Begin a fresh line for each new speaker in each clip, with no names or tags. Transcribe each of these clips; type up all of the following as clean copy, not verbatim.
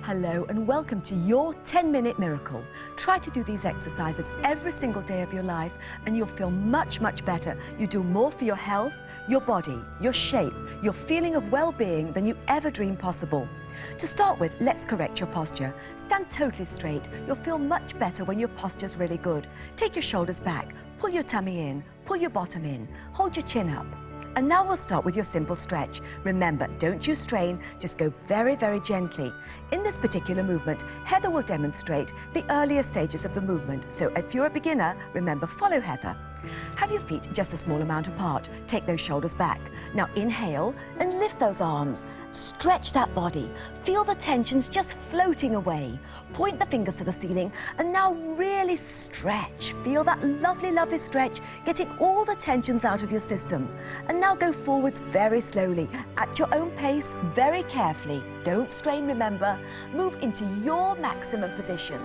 Hello and welcome to your 10-minute miracle. Try to do these exercises every single day of your life and you'll feel much, much better. You do more for your health, your body, your shape, your feeling of well-being than you ever dreamed possible. To start with, let's correct your posture. Stand totally straight. You'll feel much better when your posture's really good. Take your shoulders back, pull your tummy in, pull your bottom in, hold your chin up. And now we'll start with your simple stretch. Remember, don't you strain, just go very, very gently. In this particular movement, Heather will demonstrate the earlier stages of the movement. So if you're a beginner, remember, follow Heather. Have your feet just a small amount apart. Take those shoulders back. Now inhale and lift those arms. Stretch that body. Feel the tensions just floating away. Point the fingers to the ceiling and now really stretch. Feel that lovely, lovely stretch, getting all the tensions out of your system. And now go forwards very slowly, at your own pace, very carefully. Don't strain, remember. Move into your maximum position.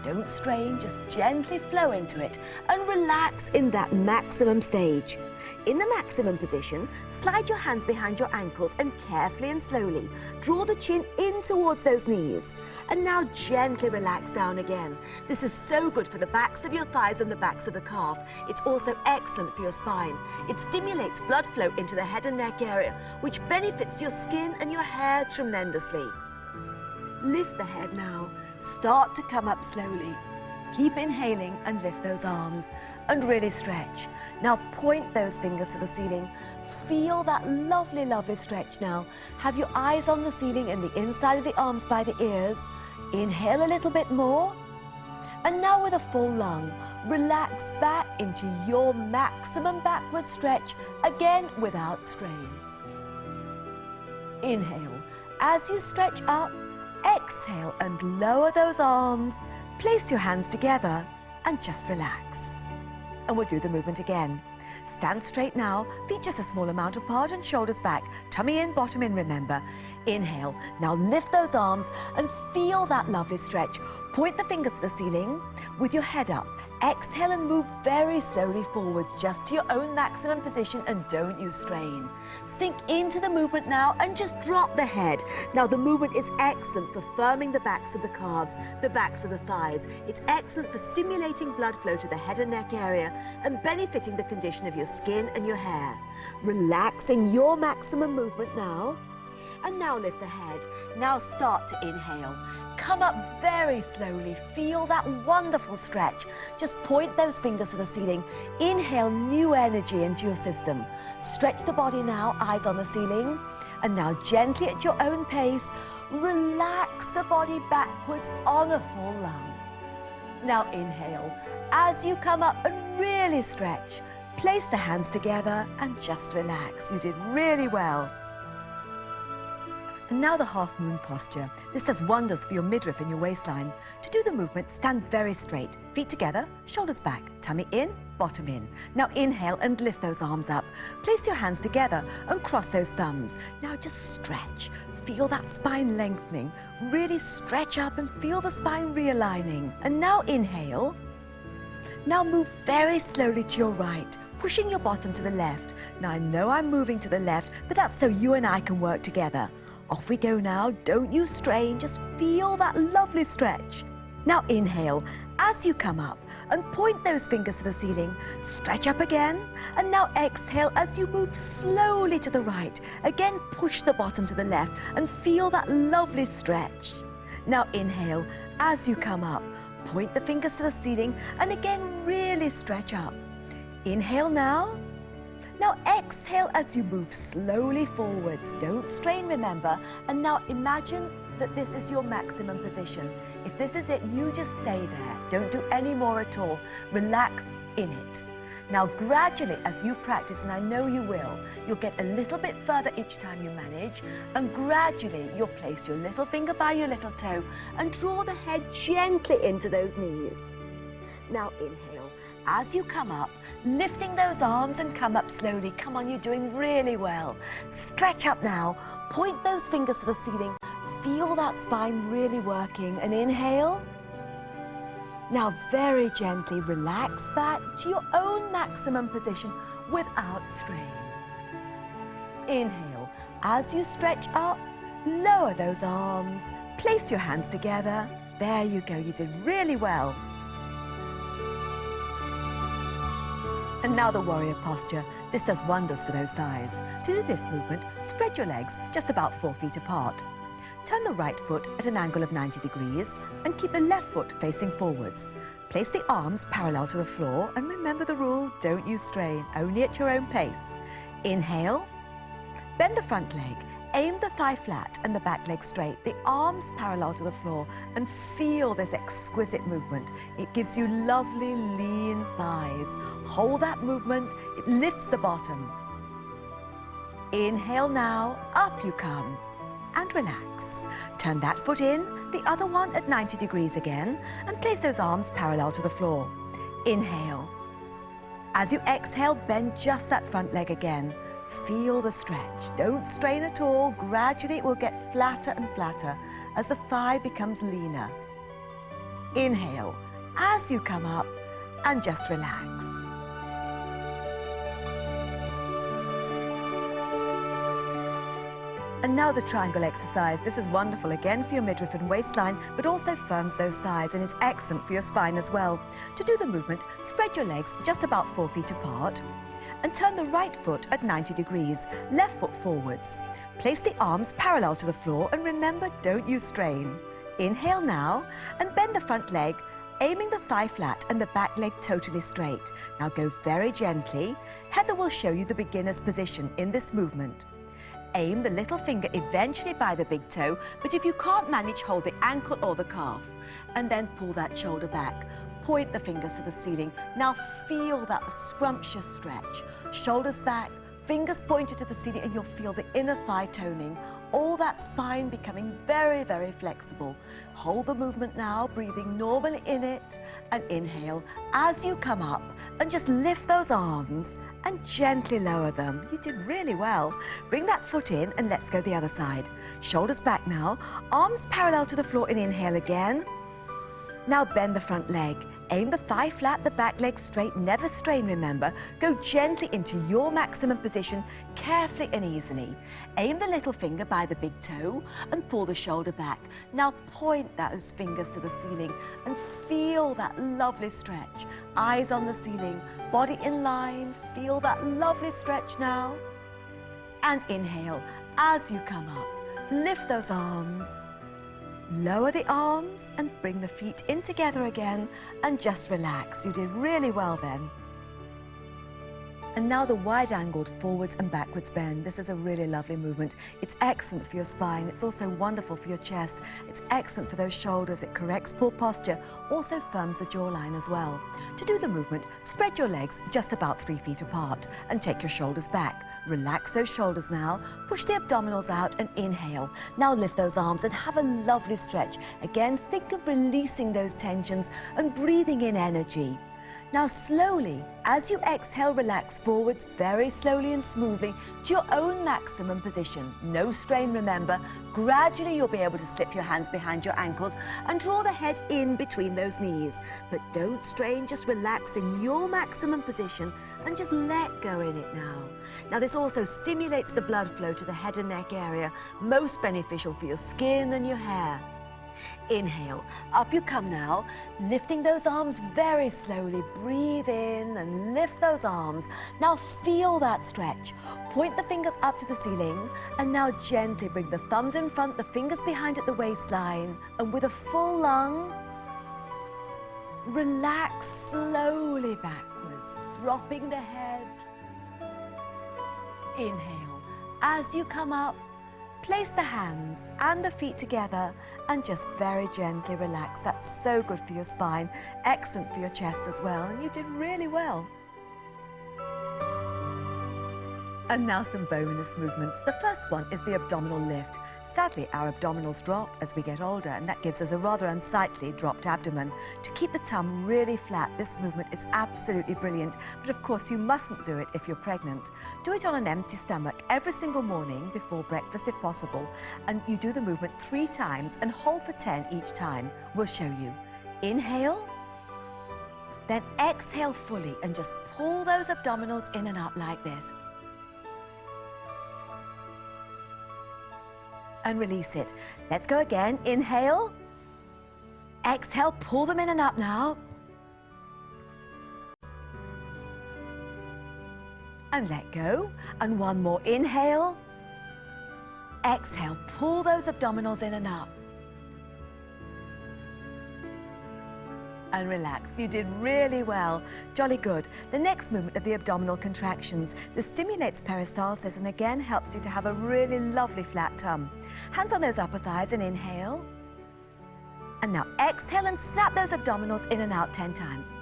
Don't strain, just gently flow into it and relax in that maximum stage. In the maximum position, slide your hands behind your ankles and carefully and slowly draw the chin in towards those knees. And now gently relax down again. This is so good for the backs of your thighs and the backs of the calf. It's also excellent for your spine. It stimulates blood flow into the head and neck area, which benefits your skin and your hair tremendously. Lift the head now. Start to come up slowly. Keep inhaling and lift those arms and really stretch. Now point those fingers to the ceiling. Feel that lovely, lovely stretch now. Have your eyes on the ceiling and the inside of the arms by the ears. Inhale a little bit more. And now with a full lung, relax back into your maximum backward stretch, again without strain. Inhale. As you stretch up, exhale and lower those arms. Place your hands together and just relax. And we'll do the movement again. Stand straight now, feet just a small amount apart and shoulders back. Tummy in, bottom in, remember. Inhale. Now lift those arms and feel that lovely stretch. Point the fingers to the ceiling with your head up. Exhale and move very slowly forwards, just to your own maximum position, and don't you strain. Sink into the movement now and just drop the head. Now the movement is excellent for firming the backs of the calves, the backs of the thighs. It's excellent for stimulating blood flow to the head and neck area and benefiting the condition of your skin and your hair. Relaxing your maximum movement now. And now lift the head. Now start to inhale. Come up very slowly. Feel that wonderful stretch. Just point those fingers to the ceiling. Inhale new energy into your system. Stretch the body now, eyes on the ceiling. And now gently at your own pace, relax the body backwards on a full lung. Now inhale. As you come up and really stretch, place the hands together and just relax. You did really well. And now the half moon posture. This does wonders for your midriff and your waistline. To do the movement, stand very straight. Feet together, shoulders back, tummy in, bottom in. Now inhale and lift those arms up. Place your hands together and cross those thumbs. Now just stretch. Feel that spine lengthening. Really stretch up and feel the spine realigning. And now inhale. Now move very slowly to your right, pushing your bottom to the left. Now I know I'm moving to the left, but that's so you and I can work together. Off we go now, don't you strain, just feel that lovely stretch. Now inhale as you come up and point those fingers to the ceiling. Stretch up again and now exhale as you move slowly to the right. Again push the bottom to the left and feel that lovely stretch. Now inhale as you come up. Point the fingers to the ceiling and again really stretch up. Inhale now. Now exhale as you move slowly forwards. Don't strain, remember. And now imagine that this is your maximum position. If this is it, you just stay there. Don't do any more at all. Relax in it. Now gradually as you practice, and I know you will, you'll get a little bit further each time you manage, and gradually you'll place your little finger by your little toe and draw the head gently into those knees. Now inhale. As you come up, lifting those arms and come up slowly. Come on, you're doing really well. Stretch up now. Point those fingers to the ceiling. Feel that spine really working. And inhale. Now very gently relax back to your own maximum position without strain. Inhale. As you stretch up, lower those arms. Place your hands together. There you go, you did really well. And now the warrior posture. This does wonders for those thighs. To do this movement, spread your legs just about 4 feet apart. Turn the right foot at an angle of 90 degrees and keep the left foot facing forwards. Place the arms parallel to the floor and remember the rule, don't use strain, only at your own pace. Inhale, bend the front leg, aim the thigh flat and the back leg straight, the arms parallel to the floor, and feel this exquisite movement. It gives you lovely lean thighs. Hold that movement, it lifts the bottom. Inhale now, up you come, and relax. Turn that foot in, the other one at 90 degrees again, and place those arms parallel to the floor. Inhale. As you exhale, bend just that front leg again. Feel the stretch. Don't strain at all. Gradually it will get flatter and flatter as the thigh becomes leaner. Inhale as you come up and just relax. And now the triangle exercise. This is wonderful again for your midriff and waistline, but also firms those thighs and is excellent for your spine as well. To do the movement, spread your legs just about 4 feet apart and turn the right foot at 90 degrees, left foot forwards. Place the arms parallel to the floor and remember, don't use strain. Inhale now and bend the front leg, aiming the thigh flat and the back leg totally straight. Now go very gently. Heather will show you the beginner's position in this movement. Aim the little finger eventually by the big toe, but if you can't manage, hold the ankle or the calf. And then pull that shoulder back. Point the fingers to the ceiling. Now feel that scrumptious stretch. Shoulders back, fingers pointed to the ceiling, and you'll feel the inner thigh toning. All that spine becoming very, very flexible. Hold the movement now, breathing normally in it, and inhale as you come up, and just lift those arms and gently lower them. You did really well. Bring that foot in and let's go the other side. Shoulders back now, arms parallel to the floor and inhale again. Now bend the front leg. Aim the thigh flat, the back leg straight, never strain, remember. Go gently into your maximum position, carefully and easily. Aim the little finger by the big toe and pull the shoulder back. Now point those fingers to the ceiling and feel that lovely stretch. Eyes on the ceiling, body in line, feel that lovely stretch now. And inhale as you come up. Lift those arms. Lower the arms and bring the feet in together again and just relax. You did really well then. And now the wide-angled forwards and backwards bend. This is a really lovely movement. It's excellent for your spine. It's also wonderful for your chest. It's excellent for those shoulders. It corrects poor posture, also firms the jawline as well. To do the movement, spread your legs just about 3 feet apart and take your shoulders back. Relax those shoulders now. Push the abdominals out and inhale. Now lift those arms and have a lovely stretch. Again, think of releasing those tensions and breathing in energy. Now slowly, as you exhale, relax forwards very slowly and smoothly to your own maximum position. No strain, remember. Gradually you'll be able to slip your hands behind your ankles and draw the head in between those knees. But don't strain, just relax in your maximum position and just let go in it now. Now this also stimulates the blood flow to the head and neck area, most beneficial for your skin and your hair. Inhale, up you come now, lifting those arms very slowly. Breathe in and lift those arms. Now feel that stretch. Point the fingers up to the ceiling and now gently bring the thumbs in front, the fingers behind at the waistline, and with a full lung, relax slowly backwards, dropping the head. Inhale, as you come up, place the hands and the feet together and just very gently relax. That's so good for your spine, excellent for your chest as well, and you did really well. And now some bonus movements. The first one is the abdominal lift. Sadly, our abdominals drop as we get older, and that gives us a rather unsightly dropped abdomen. To keep the tum really flat, this movement is absolutely brilliant, but of course you mustn't do it if you're pregnant. Do it on an empty stomach every single morning before breakfast if possible, and you do the movement 3 times and hold for 10 each time. We'll show you. Inhale, then exhale fully and just pull those abdominals in and up like this. and release it. Let's go again. Inhale. Exhale, pull them in and up now. And let go. And one more. Inhale. Exhale, pull those abdominals in and up. And relax. You did really well. Jolly good. The next movement of the abdominal contractions. This stimulates peristalsis and again helps you to have a really lovely flat tum. Hands on those upper thighs and inhale. And now exhale and snap those abdominals in and out 10 times.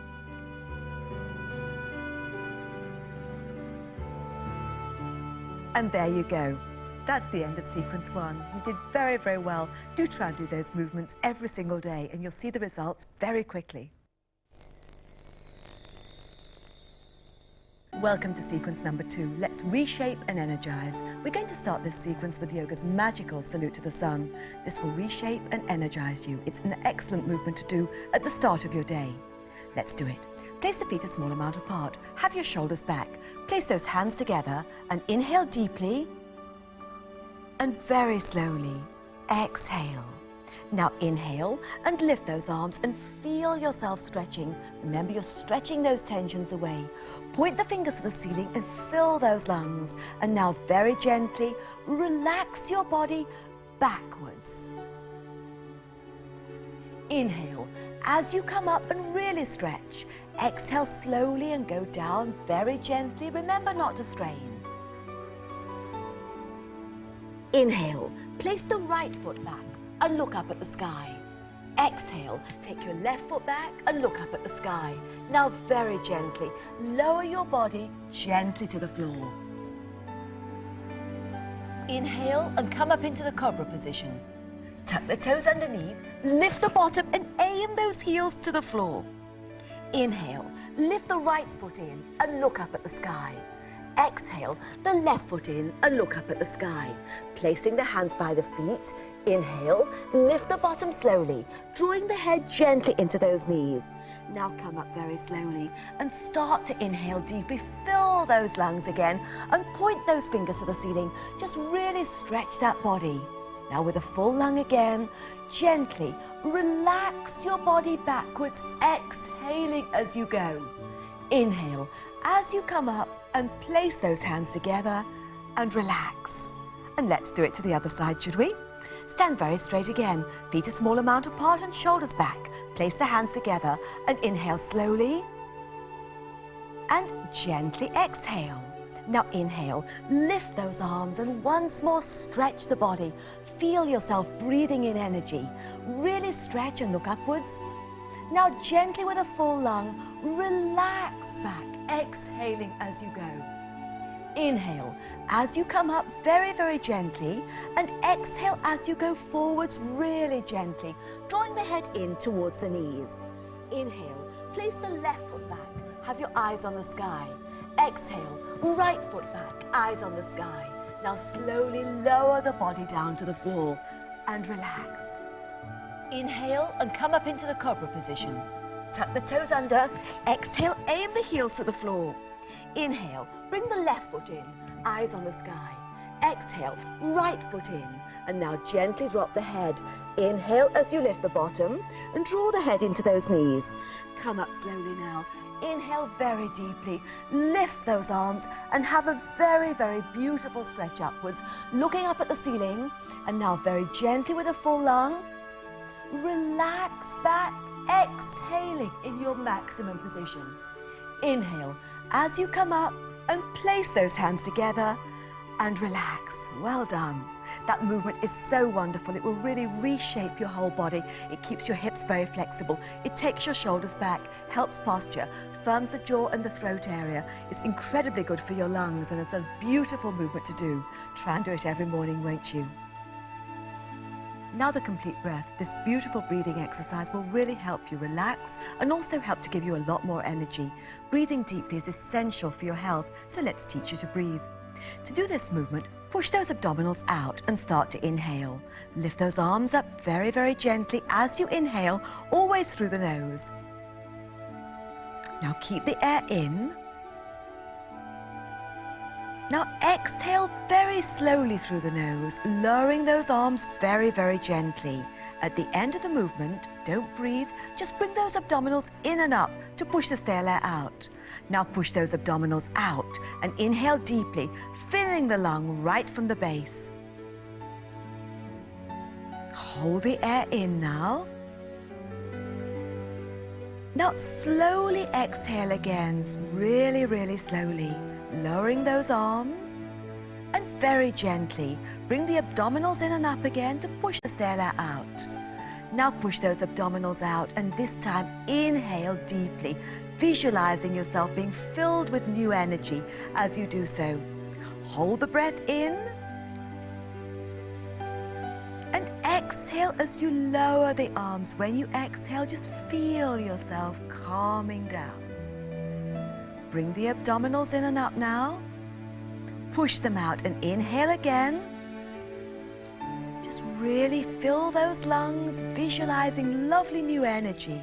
And there you go. That's the end of sequence 1. You did very, very well. Do try and do those movements every single day and you'll see the results very quickly. Welcome to sequence number 2. Let's reshape and energize. We're going to start this sequence with yoga's magical salute to the sun. This will reshape and energize you. It's an excellent movement to do at the start of your day. Let's do it. Place the feet a small amount apart. Have your shoulders back. Place those hands together and inhale deeply. And very slowly, exhale. Now inhale and lift those arms and feel yourself stretching. Remember, you're stretching those tensions away. Point the fingers to the ceiling and fill those lungs. And now very gently, relax your body backwards. Inhale as you come up and really stretch. Exhale slowly and go down very gently. Remember not to strain. Inhale, place the right foot back and look up at the sky. Exhale, take your left foot back and look up at the sky. Now very gently, lower your body gently to the floor. Inhale and come up into the cobra position. Tuck the toes underneath, lift the bottom and aim those heels to the floor. Inhale, lift the right foot in and look up at the sky. Exhale, the left foot in and look up at the sky. Placing the hands by the feet, inhale, lift the bottom slowly, drawing the head gently into those knees. Now come up very slowly and start to inhale deeply, fill those lungs again and point those fingers to the ceiling. Just really stretch that body. Now with a full lung again, gently relax your body backwards, exhaling as you go. Inhale as you come up and place those hands together and relax. And let's do it to the other side, should we? Stand very straight again, feet a small amount apart and shoulders back. Place the hands together and inhale slowly and gently exhale. Now inhale, lift those arms and once more stretch the body. Feel yourself breathing in energy. Really stretch and look upwards. Now gently with a full lung, relax back, exhaling as you go. Inhale as you come up very, very gently and exhale as you go forwards really gently, drawing the head in towards the knees. Inhale, place the left foot back, have your eyes on the sky. Exhale, right foot back, eyes on the sky. Now slowly lower the body down to the floor and relax. Inhale and come up into the cobra position. Tuck the toes under. Exhale, aim the heels to the floor. Inhale, bring the left foot in, eyes on the sky. Exhale, right foot in. And now gently drop the head. Inhale as you lift the bottom and draw the head into those knees. Come up slowly now. Inhale very deeply. Lift those arms and have a very, very beautiful stretch upwards, looking up at the ceiling. And now very gently with a full lung, relax back, exhaling in your maximum position. Inhale as you come up and place those hands together and relax. Well done. That movement is so wonderful. It will really reshape your whole body. It keeps your hips very flexible. It takes your shoulders back, helps posture, firms the jaw and the throat area. It's incredibly good for your lungs and it's a beautiful movement to do. Try and do it every morning, won't you? Now the complete breath, this beautiful breathing exercise will really help you relax and also help to give you a lot more energy. Breathing deeply is essential for your health, so let's teach you to breathe. To do this movement, push those abdominals out and start to inhale. Lift those arms up very, very gently as you inhale, always through the nose. Now keep the air in. Now exhale very slowly through the nose, lowering those arms very, very gently. At the end of the movement, don't breathe, just bring those abdominals in and up to push the stale air out. Now push those abdominals out and inhale deeply, filling the lung right from the base. Hold the air in now. Now slowly exhale again, really, really slowly, lowering those arms, and very gently bring the abdominals in and up again to push the stale air out. Now push those abdominals out, and this time inhale deeply, visualizing yourself being filled with new energy as you do so. Hold the breath in, and exhale as you lower the arms. When you exhale, just feel yourself calming down. Bring the abdominals in and up now. Push them out and inhale again. Just really fill those lungs, visualizing lovely new energy.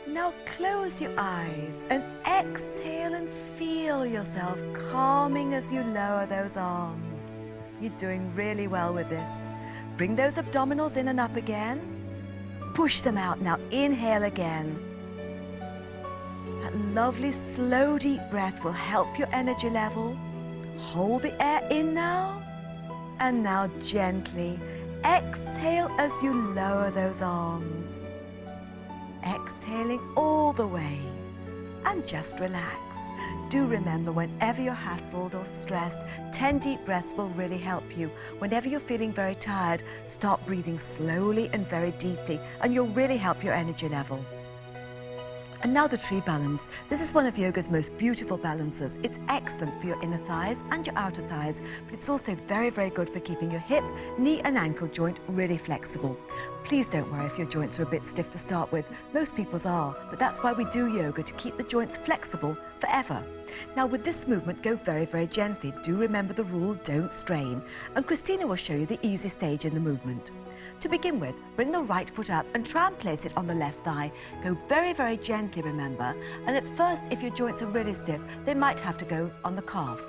Now close your eyes and exhale and feel yourself calming as you lower those arms. You're doing really well with this. Bring those abdominals in and up again. Push them out now. Inhale again. That lovely slow deep breath will help your energy level. Hold the air in now. And now gently exhale as you lower those arms. Exhaling all the way. And just relax. Do remember, whenever you're hassled or stressed, 10 deep breaths will really help you. Whenever you're feeling very tired, start breathing slowly and very deeply, and you'll really help your energy level. And now the tree balance. This is one of yoga's most beautiful balances. It's excellent for your inner thighs and your outer thighs, but it's also very, very good for keeping your hip, knee and ankle joint really flexible. Please don't worry if your joints are a bit stiff to start with. Most people's are, but that's why we do yoga, to keep the joints flexible forever. Now with this movement, go very, very gently. Do remember the rule, don't strain. And Christina will show you the easy stage in the movement. To begin with, bring the right foot up and try and place it on the left thigh. Go very, very gently, remember. And at first, if your joints are really stiff, they might have to go on the calf,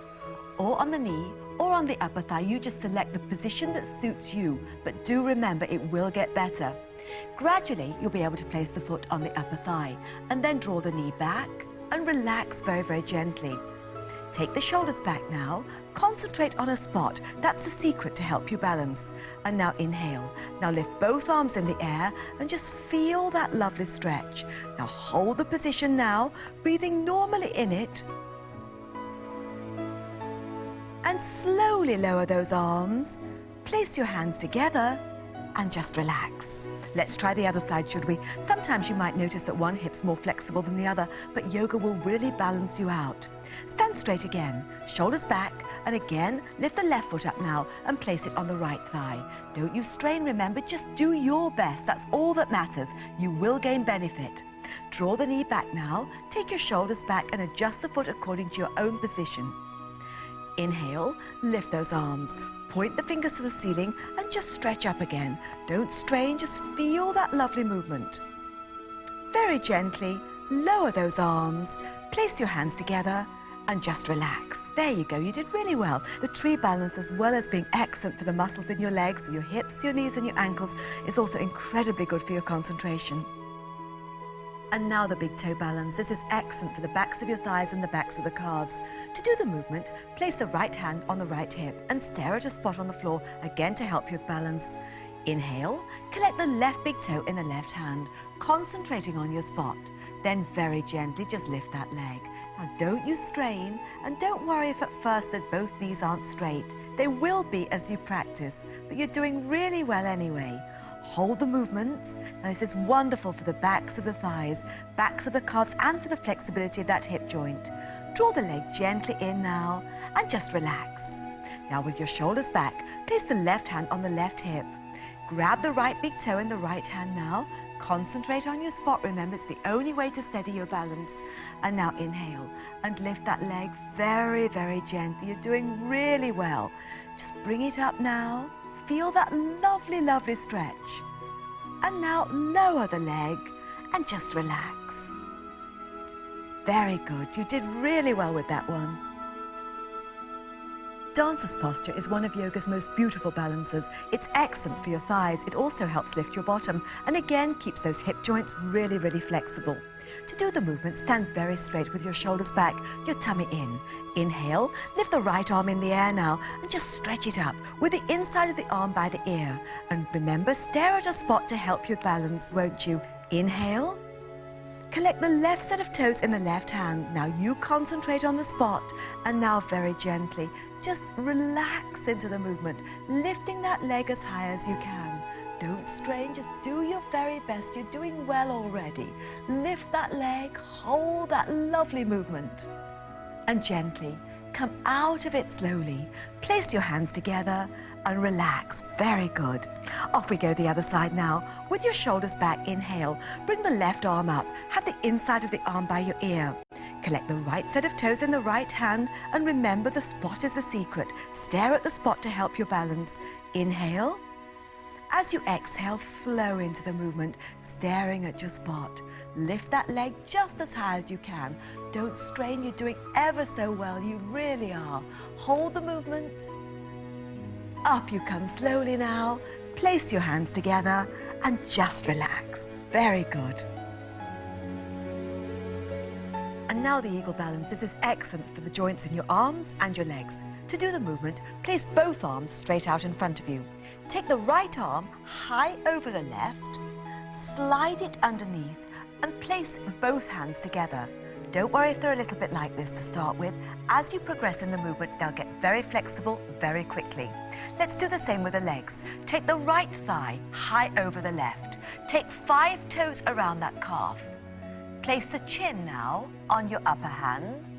or on the knee, or on the upper thigh. You just select the position that suits you, but do remember it will get better. Gradually, you'll be able to place the foot on the upper thigh, and then draw the knee back and relax very, very gently. Take the shoulders back now. Concentrate on a spot. That's the secret to help you balance. And now inhale. Now lift both arms in the air and just feel that lovely stretch. Now hold the position now, breathing normally in it. And slowly lower those arms. Place your hands together and just relax. Let's try the other side, should we? Sometimes you might notice that one hip's more flexible than the other, but yoga will really balance you out. Stand straight again, shoulders back, and again, lift the left foot up now and place it on the right thigh. Don't you strain, remember, just do your best. That's all that matters. You will gain benefit. Draw the knee back now, take your shoulders back and adjust the foot according to your own position. Inhale, lift those arms. Point the fingers to the ceiling and just stretch up again. Don't strain, just feel that lovely movement. Very gently, lower those arms, place your hands together and just relax. There you go, you did really well. The tree balance, as well as being excellent for the muscles in your legs, your hips, your knees and your ankles, is also incredibly good for your concentration. And now the big toe balance. This is excellent for the backs of your thighs and the backs of the calves. To do the movement, place the right hand on the right hip and stare at a spot on the floor, again to help you balance. Inhale, collect the left big toe in the left hand, concentrating on your spot. Then very gently just lift that leg. Now don't you strain, and don't worry if at first that both knees aren't straight. They will be as you practice, but you're doing really well anyway. Hold the movement. Now this is wonderful for the backs of the thighs, backs of the calves, and for the flexibility of that hip joint. Draw the leg gently in now and just relax. Now with your shoulders back, place the left hand on the left hip. Grab the right big toe in the right hand now. Concentrate on your spot. Remember, it's the only way to steady your balance. And now inhale and lift that leg very, very gently. You're doing really well. Just bring it up now. Feel that lovely, lovely stretch. And now lower the leg and just relax. Very good. You did really well with that one. Dancer's posture is one of yoga's most beautiful balances. It's excellent for your thighs. It also helps lift your bottom and again keeps those hip joints really, really flexible. To do the movement, stand very straight with your shoulders back, your tummy in. Inhale, lift the right arm in the air now and just stretch it up with the inside of the arm by the ear. And remember, stare at a spot to help you balance, won't you? Inhale. Collect the left set of toes in the left hand. Now you concentrate on the spot. And now very gently, just relax into the movement, lifting that leg as high as you can. Don't strain, just do your very best. You're doing well already. Lift that leg, hold that lovely movement. And gently, come out of it slowly. Place your hands together and relax. Very good. Off we go the other side now. With your shoulders back, inhale. Bring the left arm up. Have the inside of the arm by your ear. Collect the right set of toes in the right hand and remember the spot is the secret. Stare at the spot to help your balance. Inhale. As you exhale, flow into the movement, staring at your spot. Lift that leg just as high as you can. Don't strain, you're doing ever so well, you really are. Hold the movement. Up you come slowly now. Place your hands together and just relax. Very good. And now the eagle balance. This is excellent for the joints in your arms and your legs. To do the movement, place both arms straight out in front of you. Take the right arm high over the left, slide it underneath, and place both hands together. Don't worry if they're a little bit like this to start with. As you progress in the movement, they'll get very flexible very quickly. Let's do the same with the legs. Take the right thigh high over the left. Take 5 toes around that calf. Place the chin now on your upper hand.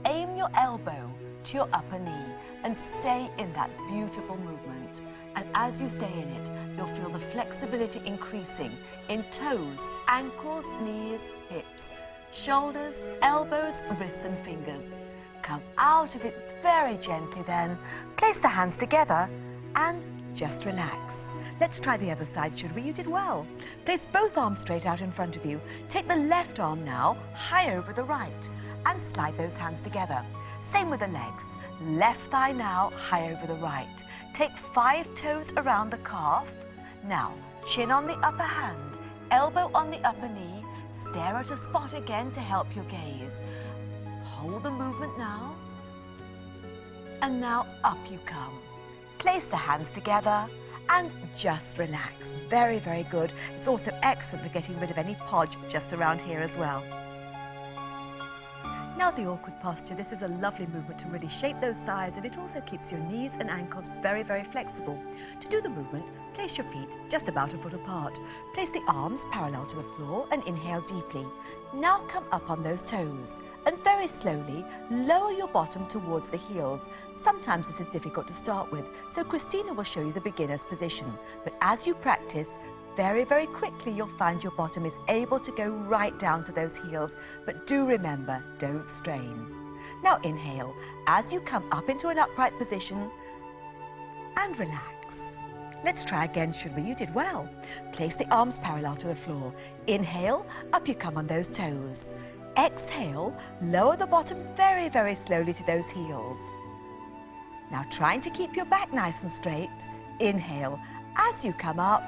Aim your elbow to your upper knee and stay in that beautiful movement. And as you stay in it, you'll feel the flexibility increasing in toes, ankles, knees, hips, shoulders, elbows, wrists and fingers. Come out of it very gently then. Place the hands together and just relax. Let's try the other side, should we? You did well. Place both arms straight out in front of you. Take the left arm now high over the right and slide those hands together. Same with the legs. Left thigh now high over the right. Take 5 toes around the calf. Now, chin on the upper hand, elbow on the upper knee. Stare at a spot again to help your gaze. Hold the movement now. And now up you come. Place the hands together and just relax. Very, very good. It's also excellent for getting rid of any podge just around here as well. Now the awkward posture. This is a lovely movement to really shape those thighs, and it also keeps your knees and ankles very, very flexible. To do the movement, place your feet just about a foot apart. Place the arms parallel to the floor and inhale deeply. Now come up on those toes and very slowly lower your bottom towards the heels. Sometimes this is difficult to start with, so Christina will show you the beginner's position. But as you practice, very, very quickly you'll find your bottom is able to go right down to those heels. But do remember, don't strain. Now inhale as you come up into an upright position and relax. Let's try again, should we? You did well. Place the arms parallel to the floor. Inhale, up you come on those toes. Exhale, lower the bottom very, very slowly to those heels. Now trying to keep your back nice and straight. Inhale, as you come up,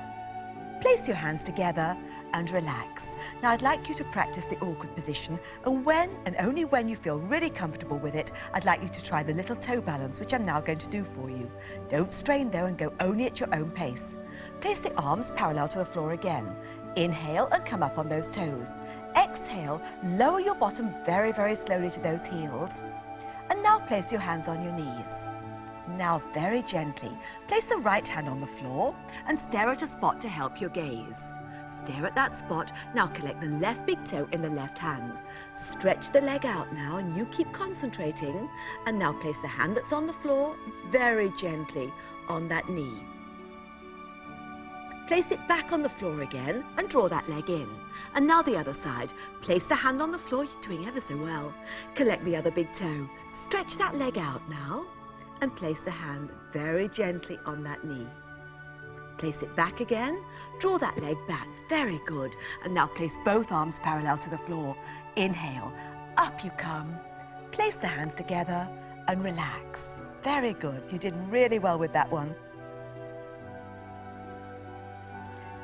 place your hands together and relax. Now I'd like you to practice the awkward position, and when and only when you feel really comfortable with it, I'd like you to try the little toe balance, which I'm now going to do for you. Don't strain though and go only at your own pace. Place the arms parallel to the floor again. Inhale and come up on those toes. Exhale, lower your bottom very, very slowly to those heels. And now place your hands on your knees. Now very gently, place the right hand on the floor and stare at a spot to help your gaze. Stare at that spot. Now collect the left big toe in the left hand. Stretch the leg out now and you keep concentrating. And now place the hand that's on the floor very gently on that knee. Place it back on the floor again and draw that leg in. And now the other side. Place the hand on the floor. You're doing ever so well. Collect the other big toe. Stretch that leg out now and place the hand very gently on that knee. Place it back again. Draw that leg back. Very good. And now place both arms parallel to the floor. Inhale. up you come. Place the hands together and relax. Very good. You did really well with that one.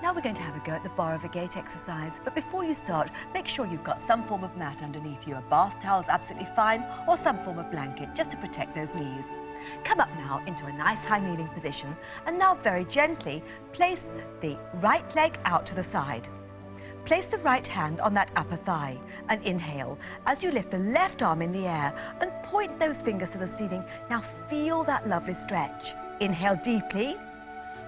Now we're going to have a go at the bar of a gate exercise, but before you start, make sure you've got some form of mat underneath you. A bath towel is absolutely fine, or some form of blanket, just to protect those knees. Come up now into a nice high kneeling position, and now very gently place the right leg out to the side. Place the right hand on that upper thigh and inhale as you lift the left arm in the air and point those fingers to the ceiling. Now feel that lovely stretch. Inhale deeply.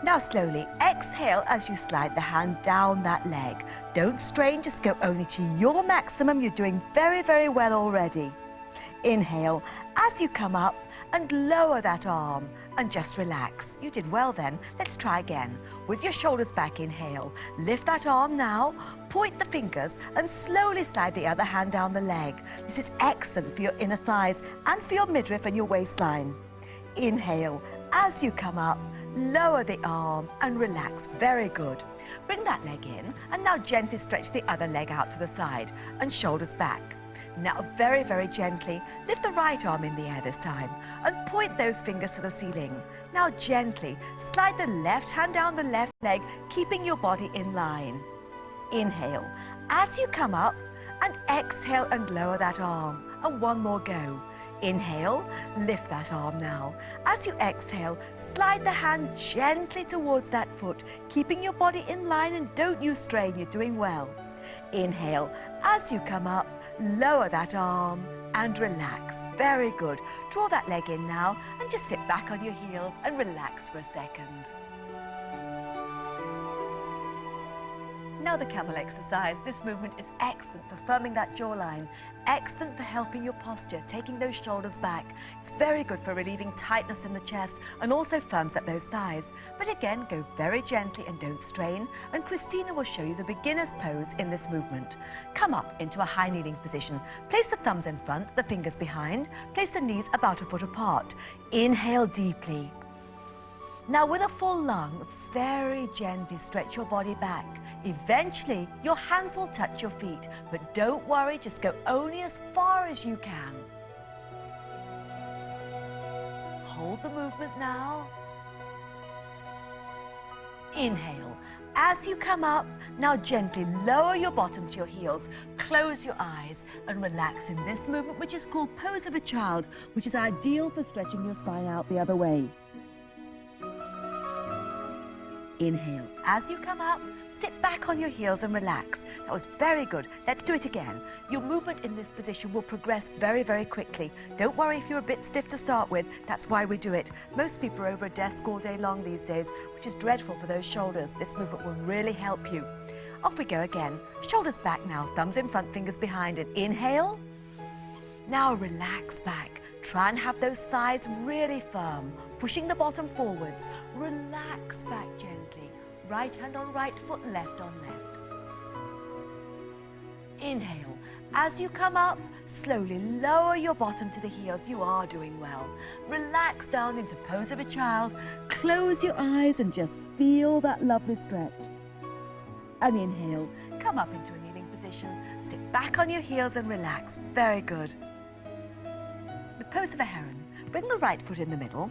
Now slowly exhale as you slide the hand down that leg. Don't strain, just go only to your maximum. You're doing very, very well already. Inhale as you come up and lower that arm and just relax. You did well then. Let's try again. With your shoulders back, inhale. Lift that arm now, point the fingers and slowly slide the other hand down the leg. This is excellent for your inner thighs and for your midriff and your waistline. Inhale as you come up, lower the arm and relax. Very good. Bring that leg in and now gently stretch the other leg out to the side and shoulders back. Now very, very gently lift the right arm in the air this time and point those fingers to the ceiling. Now gently slide the left hand down the left leg, keeping your body in line. Inhale as you come up and exhale and lower that arm. And one more go. Inhale, lift that arm now. As you exhale, slide the hand gently towards that foot, keeping your body in line and don't you strain, you're doing well. Inhale, as you come up, lower that arm and relax. Very good. Draw that leg in now and just sit back on your heels and relax for a second. Now the camel exercise. This movement is excellent for firming that jawline, excellent for helping your posture, taking those shoulders back. It's very good for relieving tightness in the chest and also firms up those thighs. But again, go very gently and don't strain. And Christina will show you the beginner's pose in this movement. Come up into a high kneeling position. Place the thumbs in front, the fingers behind. Place the knees about a foot apart. Inhale deeply. Now with a full lung, very gently stretch your body back. Eventually, your hands will touch your feet, but don't worry, just go only as far as you can. Hold the movement now. Inhale. As you come up, now gently lower your bottom to your heels, close your eyes and relax in this movement, which is called pose of a child, which is ideal for stretching your spine out the other way. Inhale. As you come up, sit back on your heels and relax. That was very good. Let's do it again. Your movement in this position will progress very, very quickly. Don't worry if you're a bit stiff to start with. That's why we do it. Most people are over a desk all day long these days, which is dreadful for those shoulders. This movement will really help you. Off we go again. Shoulders back now, thumbs in front, fingers behind, and inhale. Now relax back. Try and have those thighs really firm, pushing the bottom forwards. Relax back gently. Right hand on right foot, left on left. Inhale. As you come up, slowly lower your bottom to the heels. You are doing well. Relax down into pose of a child. Close your eyes and just feel that lovely stretch. And inhale. Come up into a kneeling position. Sit back on your heels and relax. Very good. The pose of a heron. Bring the right foot in the middle.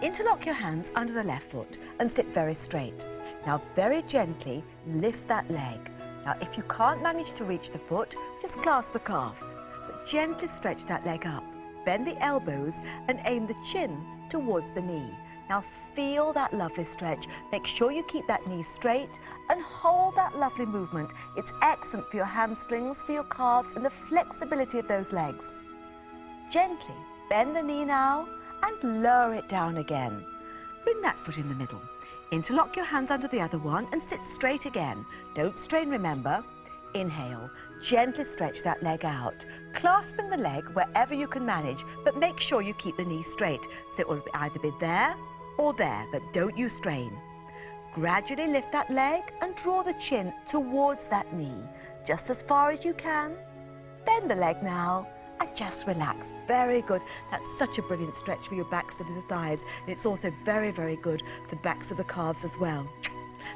Interlock your hands under the left foot and sit very straight. Now very gently lift that leg. Now if you can't manage to reach the foot, just clasp the calf. But gently stretch that leg up. Bend the elbows and aim the chin towards the knee. Now feel that lovely stretch. Make sure you keep that knee straight and hold that lovely movement. It's excellent for your hamstrings, for your calves and the flexibility of those legs. Gently bend the knee now and lower it down again. Bring that foot in the middle. Interlock your hands under the other one and sit straight again. Don't strain, remember. Inhale. Gently stretch that leg out, clasping the leg wherever you can manage, but make sure you keep the knee straight, so it will either be there or there, but don't you strain. Gradually lift that leg and draw the chin towards that knee, just as far as you can. Bend the leg now and just relax. Very good. That's such a brilliant stretch for your backs of the thighs. And it's also very, very good for the backs of the calves as well.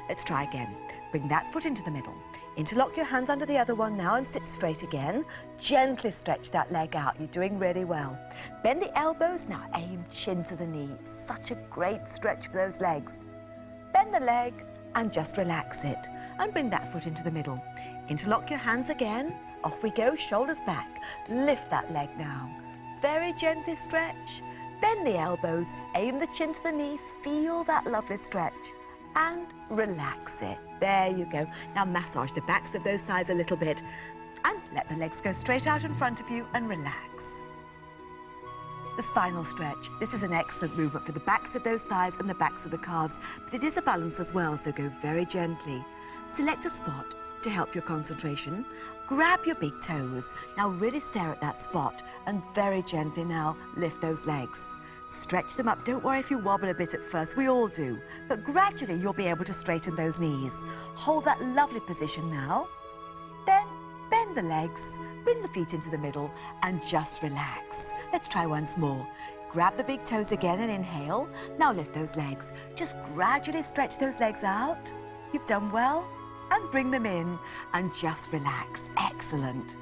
Let's try again. Bring that foot into the middle. Interlock your hands under the other one now and sit straight again. Gently stretch that leg out. You're doing really well. Bend the elbows. Now aim chin to the knee. Such a great stretch for those legs. Bend the leg and just relax it. And bring that foot into the middle. Interlock your hands again. Off we go, shoulders back. Lift that leg now. Very gently stretch. Bend the elbows. Aim the chin to the knee. Feel that lovely stretch. And relax it. There you go. Now massage the backs of those thighs a little bit and let the legs go straight out in front of you and relax. The spinal stretch. This is an excellent movement for the backs of those thighs and the backs of the calves, but it is a balance as well, so go very gently. Select a spot to help your concentration. Grab your big toes. Now really stare at that spot and very gently now lift those legs. Stretch them up. Don't worry if you wobble a bit at first. We all do. But gradually you'll be able to straighten those knees. Hold that lovely position now. Then bend the legs, bring the feet into the middle and just relax. Let's try once more. Grab the big toes again and inhale. Now lift those legs. Just gradually stretch those legs out. You've done well. And bring them in and just relax. Excellent.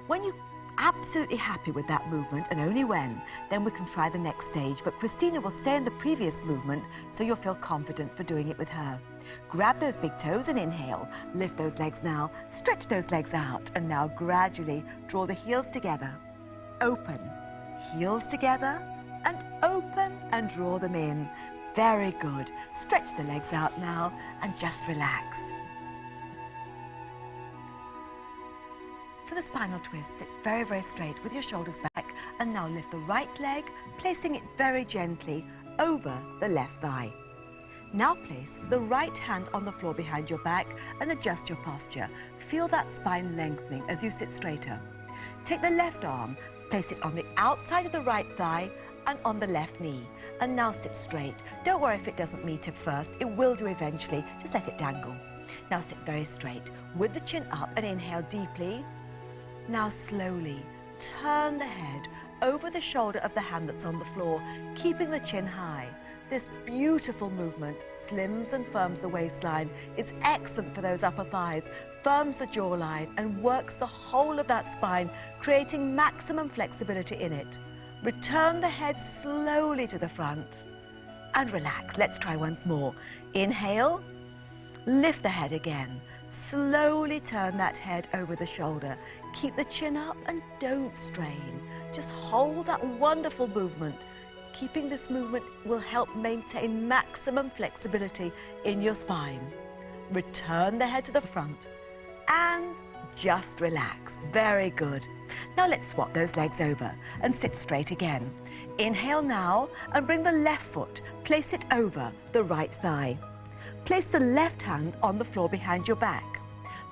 When you're absolutely happy with that movement, and only when, then we can try the next stage. But Christina will stay in the previous movement so you'll feel confident for doing it with her. Grab those big toes and inhale. Lift those legs now. Stretch those legs out. And now gradually draw the heels together. Open. Heels together. And open and draw them in. Very good. Stretch the legs out now and just relax. For the spinal twist, sit very, very straight with your shoulders back and now lift the right leg, placing it very gently over the left thigh. Now place the right hand on the floor behind your back and adjust your posture. Feel that spine lengthening as you sit straighter. Take the left arm, place it on the outside of the right thigh and on the left knee. And now sit straight. Don't worry if it doesn't meet at first. It will do eventually. Just let it dangle. Now sit very straight with the chin up and inhale deeply. Now slowly turn the head over the shoulder of the hand that's on the floor, keeping the chin high. This beautiful movement slims and firms the waistline. It's excellent for those upper thighs, firms the jawline and works the whole of that spine, creating maximum flexibility in it. Return the head slowly to the front and relax. Let's try once more. Inhale, lift the head again. Slowly turn that head over the shoulder. Keep the chin up and don't strain. Just hold that wonderful movement. Keeping this movement will help maintain maximum flexibility in your spine. Return the head to the front and just relax. Very good. Now let's swap those legs over and sit straight again. Inhale now and bring the left foot. Place it over the right thigh. Place the left hand on the floor behind your back.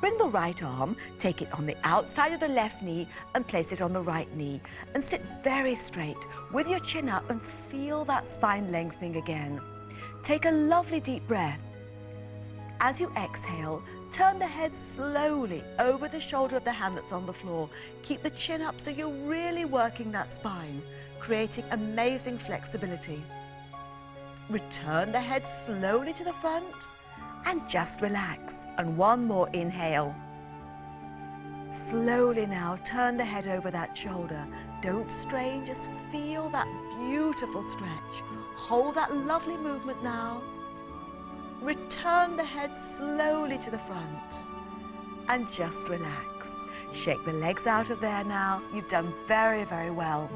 Bring the right arm, take it on the outside of the left knee and place it on the right knee. And sit very straight with your chin up and feel that spine lengthening again. Take a lovely deep breath. As you exhale, turn the head slowly over the shoulder of the hand that's on the floor. Keep the chin up so you're really working that spine, creating amazing flexibility. Return the head slowly to the front and just relax. And one more inhale. Slowly now turn the head over that shoulder. Don't strain, just feel that beautiful stretch. Hold that lovely movement now. Return the head slowly to the front and just relax. Shake the legs out of there now. You've done very, very well.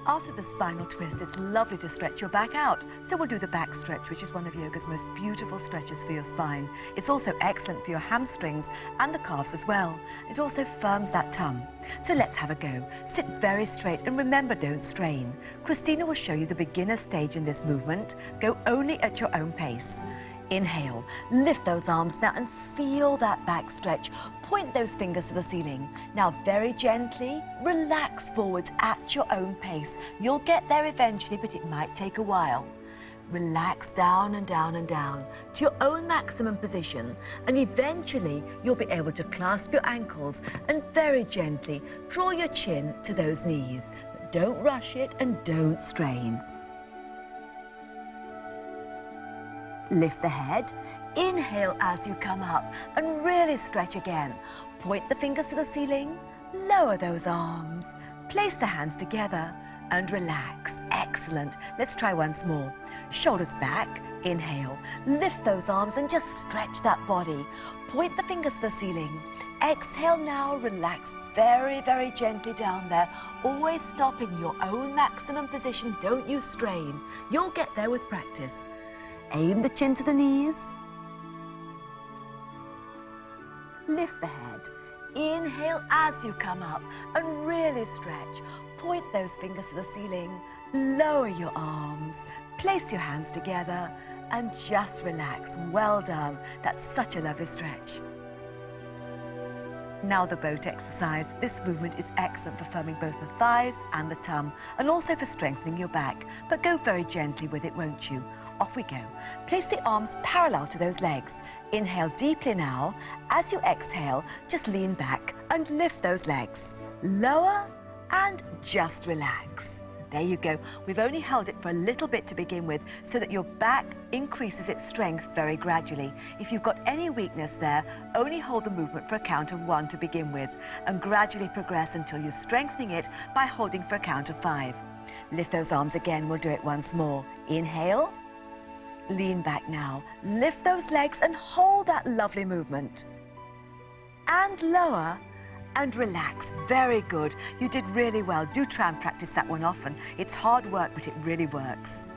After the spinal twist, it's lovely to stretch your back out. So we'll do the back stretch, which is one of yoga's most beautiful stretches for your spine. It's also excellent for your hamstrings and the calves as well. It also firms that tum. So let's have a go. Sit very straight and remember, don't strain. Christina will show you the beginner stage in this movement. Go only at your own pace. Inhale, lift those arms now and feel that back stretch. Point those fingers to the ceiling. Now very gently, relax forwards at your own pace. You'll get there eventually, but it might take a while. Relax down and down and down to your own maximum position, and eventually you'll be able to clasp your ankles and very gently draw your chin to those knees. But don't rush it and don't strain. Lift the head, Inhale as you come up and really stretch again. Point the fingers to the ceiling, lower those arms, place the hands together and relax. Excellent. Let's try once more. Shoulders back, inhale. Lift those arms and just stretch that body. Point the fingers to the ceiling. Exhale now, relax very, very gently down there. Always stop in your own maximum position. Don't you strain. You'll get there with practice. Aim the chin to the knees. Lift the head. Inhale as you come up and really stretch. Point those fingers to the ceiling. Lower your arms. Place your hands together and just relax. Well done. That's such a lovely stretch. Now the boat exercise. This movement is excellent for firming both the thighs and the tum, and also for strengthening your back. But go very gently with it, won't you? Off we go. Place the arms parallel to those legs. Inhale deeply now. As you exhale, just lean back and lift those legs. Lower and just relax. There you go. We've only held it for a little bit to begin with so that your back increases its strength very gradually. If you've got any weakness there, only hold the movement for a count of 1 to begin with and gradually progress until you're strengthening it by holding for a count of 5. Lift those arms again. We'll do it once more. Inhale. Lean back now. Lift those legs and hold that lovely movement. And lower. And relax. Very good. You did really well. Do try and practice that one often. It's hard work, but it really works.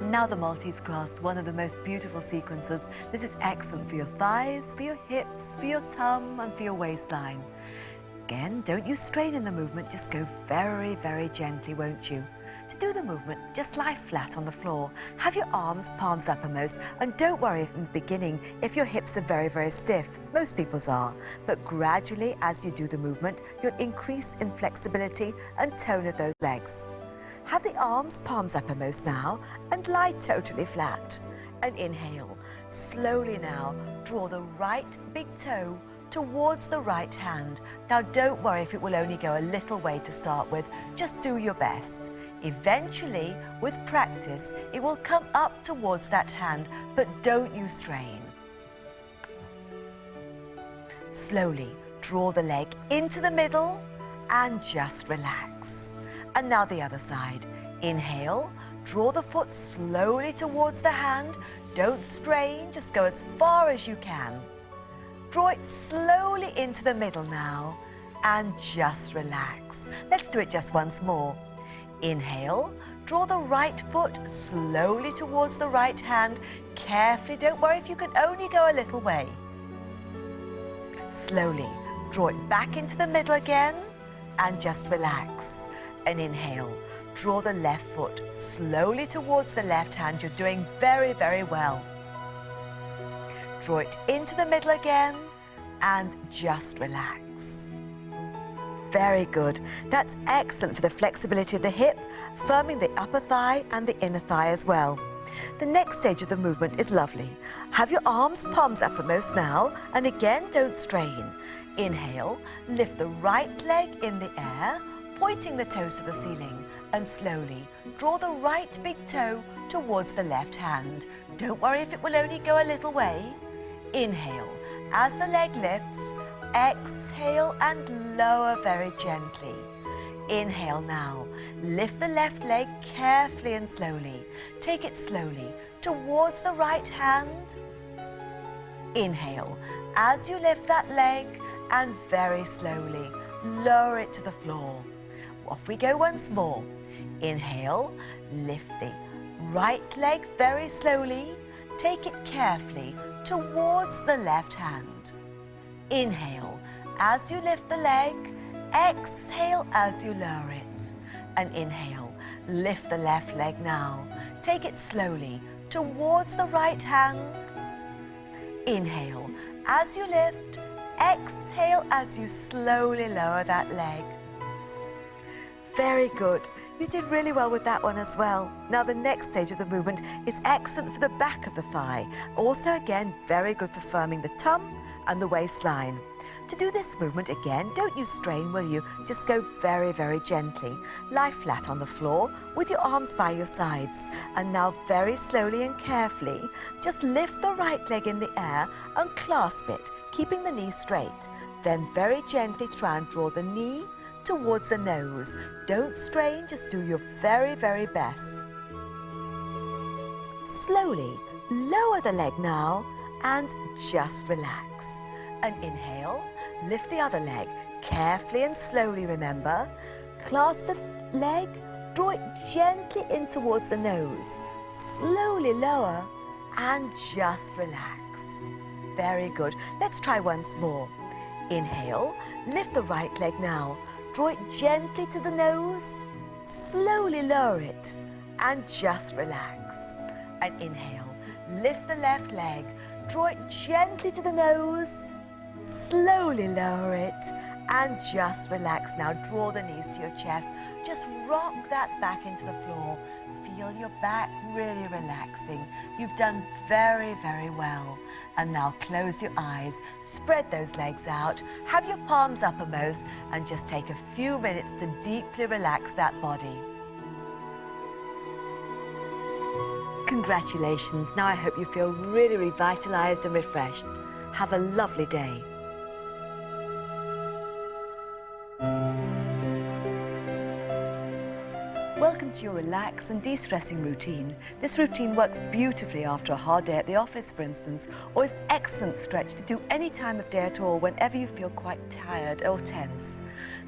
Now the Maltese cross, one of the most beautiful sequences. This is excellent for your thighs, for your hips, for your tum, and for your waistline. Again, don't you strain in the movement. Just go very, very gently, won't you? To do the movement, just lie flat on the floor. Have your arms palms uppermost, and don't worry if in the beginning if your hips are very, very stiff. Most people's are. But gradually, as you do the movement, you'll increase in flexibility and tone of those legs. Have the arms palms uppermost now, and lie totally flat. And inhale. Slowly now, draw the right big toe towards the right hand. Now don't worry if it will only go a little way to start with. Just do your best. Eventually, with practice, it will come up towards that hand, but don't you strain. Slowly draw the leg into the middle and just relax. And now the other side. Inhale, draw the foot slowly towards the hand. Don't strain, just go as far as you can. Draw it slowly into the middle now and just relax. Let's do it just once more. Inhale, draw the right foot slowly towards the right hand. Carefully, don't worry if you can only go a little way. Slowly, draw it back into the middle again and just relax. And inhale, draw the left foot slowly towards the left hand. You're doing very, very well. Draw it into the middle again and just relax. Very good. That's excellent for the flexibility of the hip, firming the upper thigh and the inner thigh as well. The next stage of the movement is lovely. Have your arms palms uppermost now, and again don't strain. Inhale, lift the right leg in the air, pointing the toes to the ceiling, and slowly draw the right big toe towards the left hand. Don't worry if it will only go a little way. Inhale, as the leg lifts, exhale and lower very gently. Inhale now. Lift the left leg carefully and slowly. Take it slowly towards the right hand. Inhale. As you lift that leg and very slowly lower it to the floor. Off we go once more. Inhale. Lift the right leg very slowly. Take it carefully towards the left hand. Inhale as you lift the leg, exhale as you lower it. And inhale, lift the left leg now. Take it slowly towards the right hand. Inhale as you lift, exhale as you slowly lower that leg. Very good. You did really well with that one as well. Now the next stage of the movement is excellent for the back of the thigh. Also again, very good for firming the tum and the waistline. To do this movement again, don't use strain, will you? Just go very, very gently. Lie flat on the floor with your arms by your sides. And now very slowly and carefully, just lift the right leg in the air and clasp it, keeping the knee straight. Then very gently try and draw the knee towards the nose. Don't strain, just do your very, very best. Slowly lower the leg now and just relax. And inhale, lift the other leg, carefully and slowly, remember. Clasp the leg, draw it gently in towards the nose. Slowly lower and just relax. Very good. Let's try once more. Inhale, lift the right leg now. Draw it gently to the nose. Slowly lower it and just relax. And inhale, lift the left leg. Draw it gently to the nose. Slowly lower it and just relax. Now draw the knees to your chest. Just rock that back into the floor. Feel your back really relaxing. You've done very, very well. And now close your eyes, spread those legs out, have your palms uppermost, and just take a few minutes to deeply relax that body. Congratulations. Now I hope you feel really revitalized and refreshed. Have a lovely day. Welcome to your relax and de-stressing routine. This routine works beautifully after a hard day at the office, for instance, or is excellent stretch to do any time of day at all whenever you feel quite tired or tense.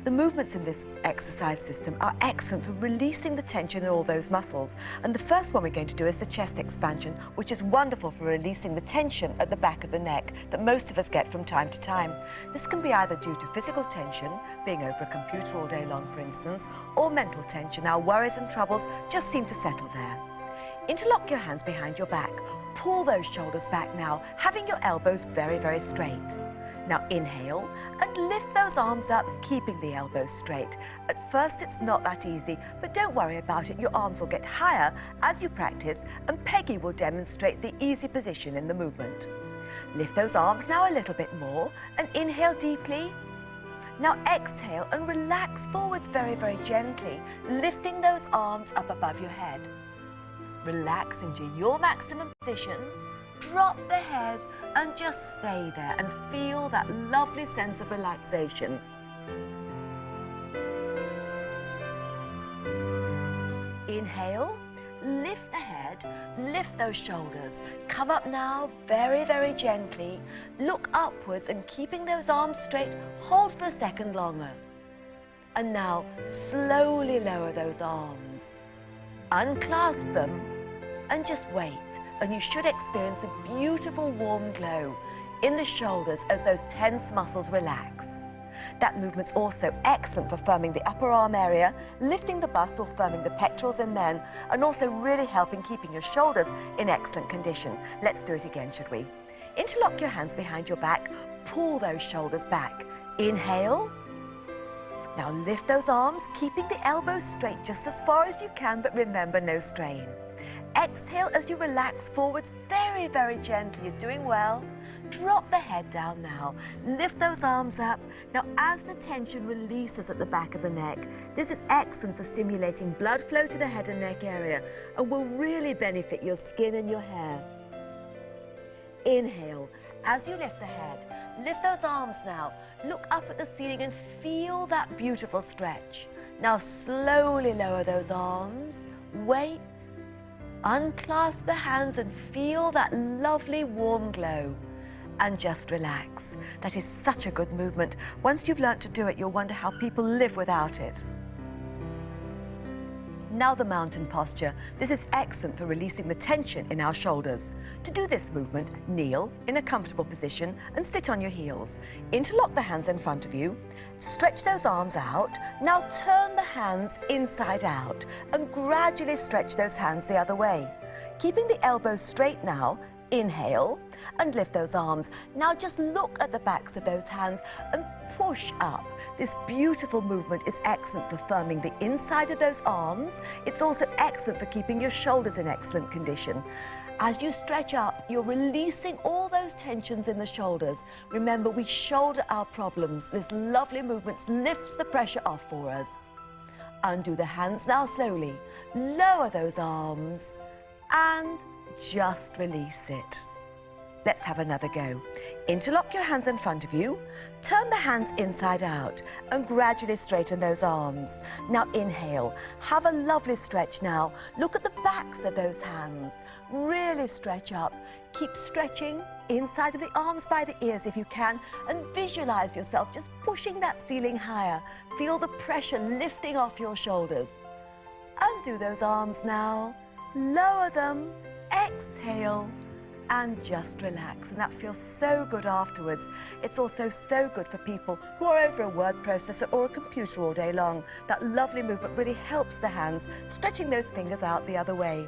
The movements in this exercise system are excellent for releasing the tension in all those muscles. And the first one we're going to do is the chest expansion, which is wonderful for releasing the tension at the back of the neck that most of us get from time to time. This can be either due to physical tension, being over a computer all day long, for instance, or mental tension. Our worries and troubles just seem to settle there. Interlock your hands behind your back. Pull those shoulders back now, having your elbows very, very straight. Now inhale and lift those arms up, keeping the elbows straight. At first it's not that easy, but don't worry about it. Your arms will get higher as you practice, and Peggy will demonstrate the easy position in the movement. Lift those arms now a little bit more and inhale deeply. Now exhale and relax forwards very, very gently, lifting those arms up above your head. Relax into your maximum position. Drop the head and just stay there and feel that lovely sense of relaxation. Inhale, lift the head, lift those shoulders. Come up now very, very gently. Look upwards and keeping those arms straight, hold for a second longer. And now slowly lower those arms. Unclasp them and just wait. And you should experience a beautiful warm glow in the shoulders as those tense muscles relax. That movement's also excellent for firming the upper arm area, lifting the bust or firming the pectorals in men, and also really helping keeping your shoulders in excellent condition. Let's do it again, should we? Interlock your hands behind your back, pull those shoulders back. Inhale. Now lift those arms, keeping the elbows straight just as far as you can, but remember, no strain. Exhale as you relax forwards very, very gently. You're doing well. Drop the head down now. Lift those arms up. Now, as the tension releases at the back of the neck, this is excellent for stimulating blood flow to the head and neck area and will really benefit your skin and your hair. Inhale. As you lift the head, lift those arms now. Look up at the ceiling and feel that beautiful stretch. Now, slowly lower those arms. Wait. Unclasp the hands and feel that lovely warm glow. And just relax. That is such a good movement. Once you've learnt to do it, you'll wonder how people live without it. Now the mountain posture. This is excellent for releasing the tension in our shoulders. To do this movement, kneel in a comfortable position and sit on your heels. Interlock the hands in front of you. Stretch those arms out. Now turn the hands inside out and gradually stretch those hands the other way. Keeping the elbows straight now, inhale and lift those arms. Now just look at the backs of those hands and push up. This beautiful movement is excellent for firming the inside of those arms. It's also excellent for keeping your shoulders in excellent condition. As you stretch up, you're releasing all those tensions in the shoulders. Remember, we shoulder our problems. This lovely movement lifts the pressure off for us. Undo the hands now slowly. Lower those arms and just release it. Let's have another go. Interlock your hands in front of you. Turn the hands inside out and gradually straighten those arms. Now inhale. Have a lovely stretch now. Look at the backs of those hands. Really stretch up. Keep stretching inside of the arms by the ears if you can, and visualize yourself just pushing that ceiling higher. Feel the pressure lifting off your shoulders. Undo those arms now. Lower them. Exhale. And just relax, and that feels so good afterwards. It's also so good for people who are over a word processor or a computer all day long. That lovely movement really helps the hands, stretching those fingers out the other way.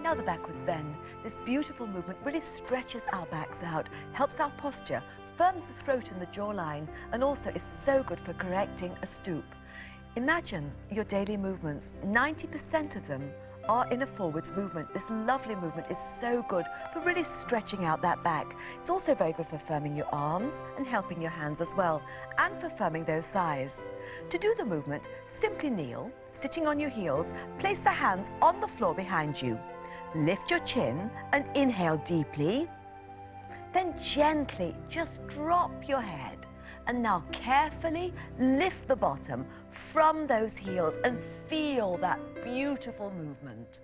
Now the backwards bend. This beautiful movement really stretches our backs out, helps our posture, firms the throat and the jawline, and also is so good for correcting a stoop. Imagine your daily movements, 90% of them are in a forwards movement. This lovely movement is so good for really stretching out that back. It's also very good for firming your arms and helping your hands as well, and for firming those thighs. To do the movement, simply kneel, sitting on your heels, place the hands on the floor behind you. Lift your chin and inhale deeply. Then gently just drop your head. And now carefully lift the bottom from those heels and feel that beautiful movement.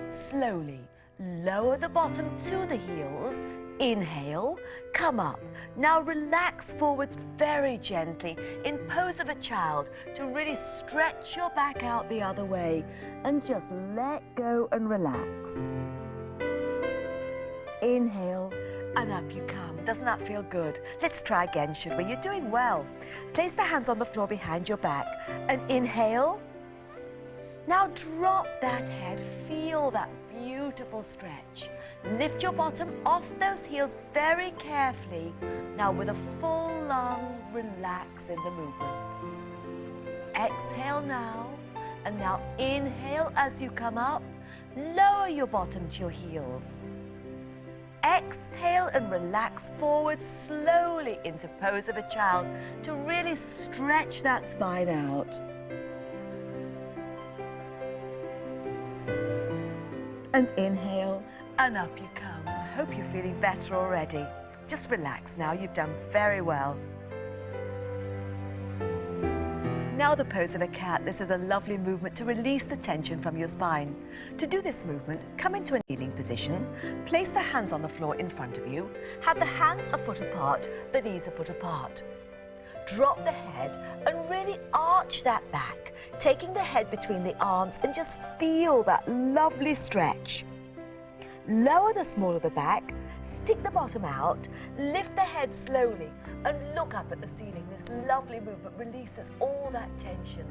Slowly lower the bottom to the heels. Inhale, come up. Now relax forwards very gently in pose of a child to really stretch your back out the other way. And just let go and relax. Inhale. And up you come. Doesn't that feel good? Let's try again, should we? You're doing well. Place the hands on the floor behind your back and inhale. Now drop that head. Feel that beautiful stretch. Lift your bottom off those heels very carefully. Now with a full lung, relax in the movement. Exhale now. And now inhale as you come up. Lower your bottom to your heels. Exhale and relax forward slowly into pose of a child to really stretch that spine out. And inhale, and up you come. I hope you're feeling better already. Just relax now, you've done very well. Now the pose of a cat. This is a lovely movement to release the tension from your spine. To do this movement, come into a kneeling position, place the hands on the floor in front of you, have the hands a foot apart, the knees a foot apart. Drop the head and really arch that back, taking the head between the arms and just feel that lovely stretch. Lower the small of the back, stick the bottom out, lift the head slowly and look up at the ceiling. This lovely movement releases all that tension.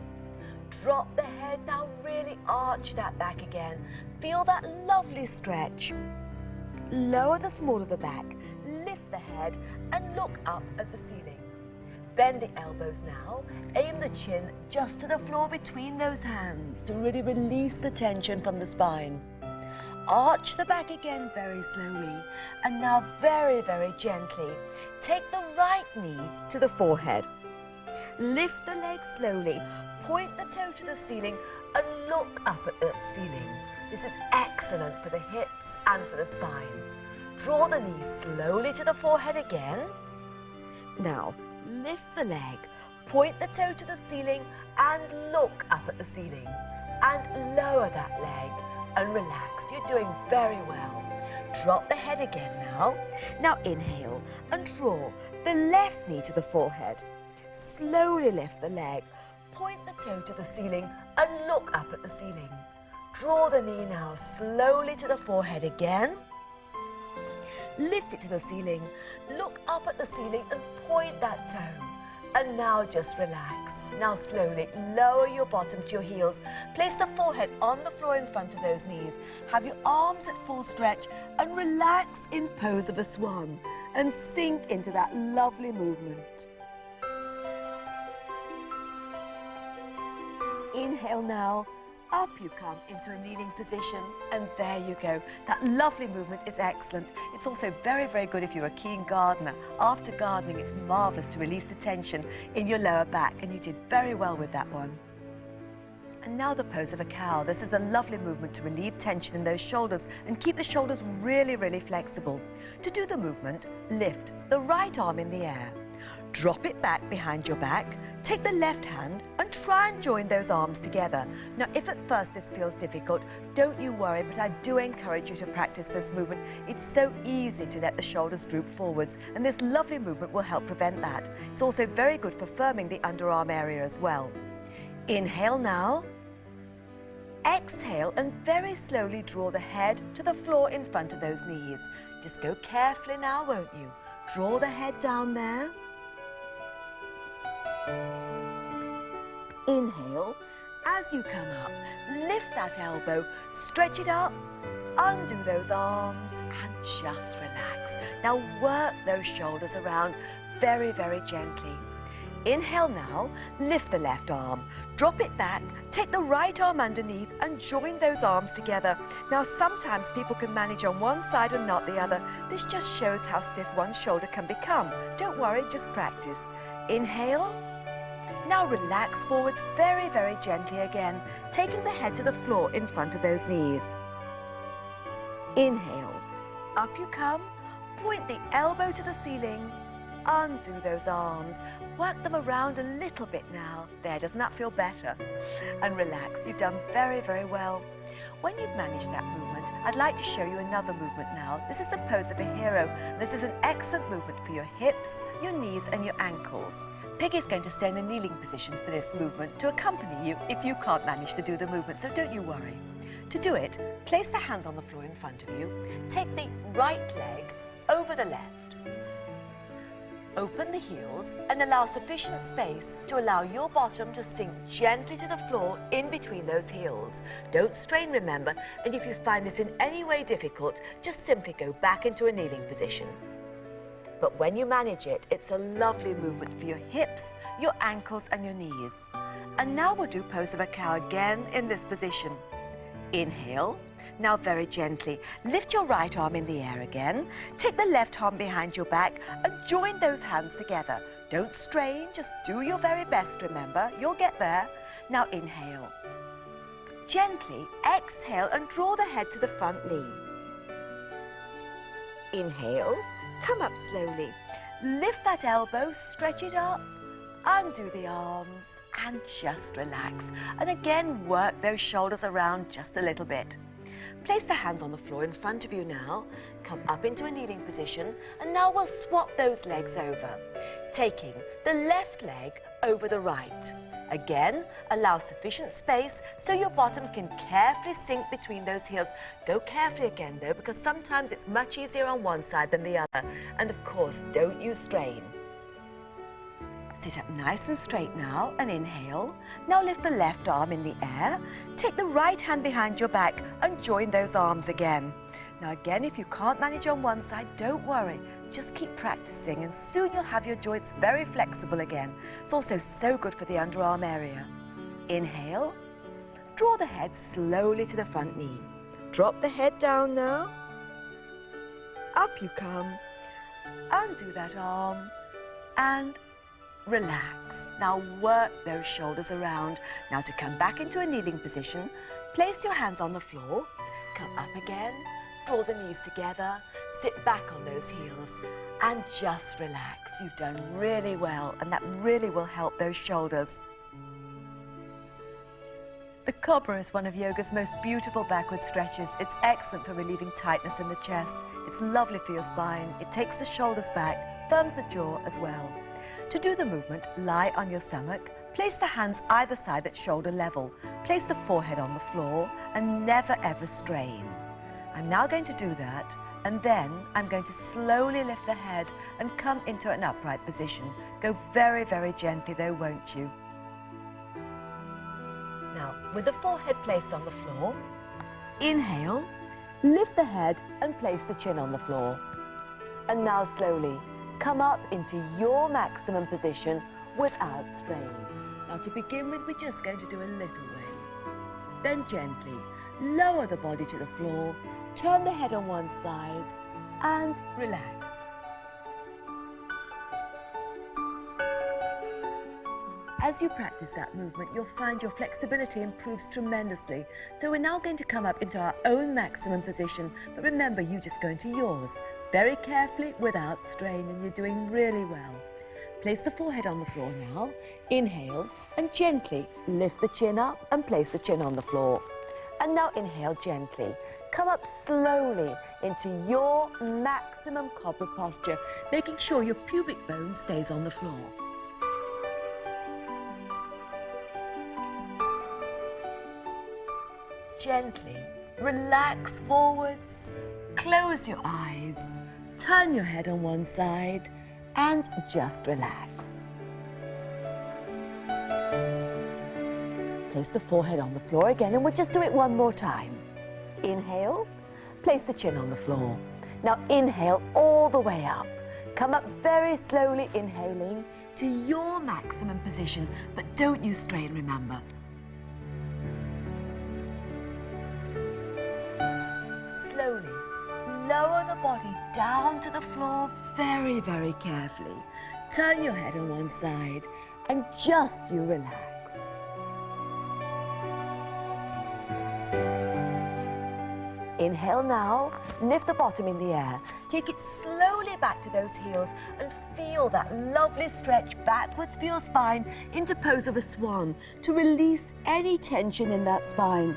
Drop the head, now really arch that back again. Feel that lovely stretch. Lower the small of the back, lift the head and look up at the ceiling. Bend the elbows now, aim the chin just to the floor between those hands to really release the tension from the spine. Arch the back again very slowly, and now very, very gently, take the right knee to the forehead. Lift the leg slowly, point the toe to the ceiling and look up at the ceiling. This is excellent for the hips and for the spine. Draw the knee slowly to the forehead again. Now, lift the leg, point the toe to the ceiling and look up at the ceiling. And lower that leg. And relax, you're doing very well. Drop the head again now. Now inhale and draw the left knee to the forehead. Slowly lift the leg, point the toe to the ceiling and look up at the ceiling. Draw the knee now slowly to the forehead again. Lift it to the ceiling, look up at the ceiling and point that toe. And now just relax. Now slowly lower your bottom to your heels. Place the forehead on the floor in front of those knees. Have your arms at full stretch and relax in pose of a swan and sink into that lovely movement. Inhale now Up you come into a kneeling position, and there you go. That lovely movement is excellent. It's also very, very good if you're a keen gardener. After gardening, it's marvellous to release the tension in your lower back, and you did very well with that one. And now the pose of a cow. This is a lovely movement to relieve tension in those shoulders and keep the shoulders really, really flexible. To do the movement, lift the right arm in the air. Drop it back behind your back, take the left hand and try and join those arms together. Now, if at first this feels difficult, don't you worry, but I do encourage you to practice this movement. It's so easy to let the shoulders droop forwards, and this lovely movement will help prevent that. It's also very good for firming the underarm area as well. Inhale now. Exhale and very slowly draw the head to the floor in front of those knees. Just go carefully now, won't you? Draw the head down there. Inhale. As you come up, lift that elbow, stretch it up, undo those arms and just relax. Now work those shoulders around very, very gently. Inhale now, lift the left arm, drop it back, take the right arm underneath and join those arms together. Now sometimes people can manage on one side and not the other. This just shows how stiff one shoulder can become. Don't worry, just practice. Inhale. Now relax forwards very, very gently again, taking the head to the floor in front of those knees. Inhale. Up you come, point the elbow to the ceiling. Undo those arms, work them around a little bit now. There, doesn't that feel better? And relax, you've done very, very well. When you've managed that movement, I'd like to show you another movement now. This is the pose of a hero. This is an excellent movement for your hips, your knees and your ankles. Piggy's going to stay in the kneeling position for this movement to accompany you if you can't manage to do the movement, so don't you worry. To do it, place the hands on the floor in front of you, take the right leg over the left. Open the heels and allow sufficient space to allow your bottom to sink gently to the floor in between those heels. Don't strain, remember, and if you find this in any way difficult, just simply go back into a kneeling position. But when you manage it, it's a lovely movement for your hips, your ankles and your knees. And now we'll do pose of a cow again in this position. Inhale. Now very gently, lift your right arm in the air again. Take the left arm behind your back and join those hands together. Don't strain, just do your very best, remember. You'll get there. Now inhale. Gently exhale and draw the head to the front knee. Inhale, come up slowly. Lift that elbow, stretch it up, undo the arms and just relax. And again, work those shoulders around just a little bit. Place the hands on the floor in front of you now. Come up into a kneeling position and now we'll swap those legs over, taking the left leg over the right. Again, allow sufficient space so your bottom can carefully sink between those heels. Go carefully again though, because sometimes it's much easier on one side than the other. And of course, don't use strain. Sit up nice and straight now and inhale. Now lift the left arm in the air. Take the right hand behind your back and join those arms again. Now again, if you can't manage on one side, don't worry. Just keep practicing and soon you'll have your joints very flexible again. It's also so good for the underarm area. Inhale. Draw the head slowly to the front knee. Drop the head down now. Up you come. Undo that arm and relax. Now work those shoulders around. Now to come back into a kneeling position, place your hands on the floor, come up again, draw the knees together, sit back on those heels and just relax. You've done really well and that really will help those shoulders. The cobra is one of yoga's most beautiful backward stretches. It's excellent for relieving tightness in the chest. It's lovely for your spine. It takes the shoulders back, firms the jaw as well. To do the movement, lie on your stomach, place the hands either side at shoulder level, place the forehead on the floor and never ever strain. I'm now going to do that and then I'm going to slowly lift the head and come into an upright position. Go very, very gently though, won't you? Now, with the forehead placed on the floor, inhale, lift the head and place the chin on the floor. And now slowly, come up into your maximum position without strain. Now to begin with, we're just going to do a little way. Then gently lower the body to the floor, turn the head on one side and relax. As you practice that movement, you'll find your flexibility improves tremendously. So we're now going to come up into our own maximum position, but remember, you just go into yours, very carefully without strain, and you're doing really well. Place the forehead on the floor now, inhale, and gently lift the chin up and place the chin on the floor. And now inhale gently. Come up slowly into your maximum cobra posture, making sure your pubic bone stays on the floor. Gently relax forwards, close your eyes, turn your head on one side and just relax. Place the forehead on the floor again, and we'll just do it one more time. Inhale, place the chin on the floor. Now inhale all the way up. Come up very slowly, inhaling to your maximum position, but don't use strain, remember. Slowly lower the body down to the floor very, very carefully. Turn your head on one side and just you relax. Inhale now, lift the bottom in the air. Take it slowly back to those heels and feel that lovely stretch backwards for your spine into pose of a swan to release any tension in that spine.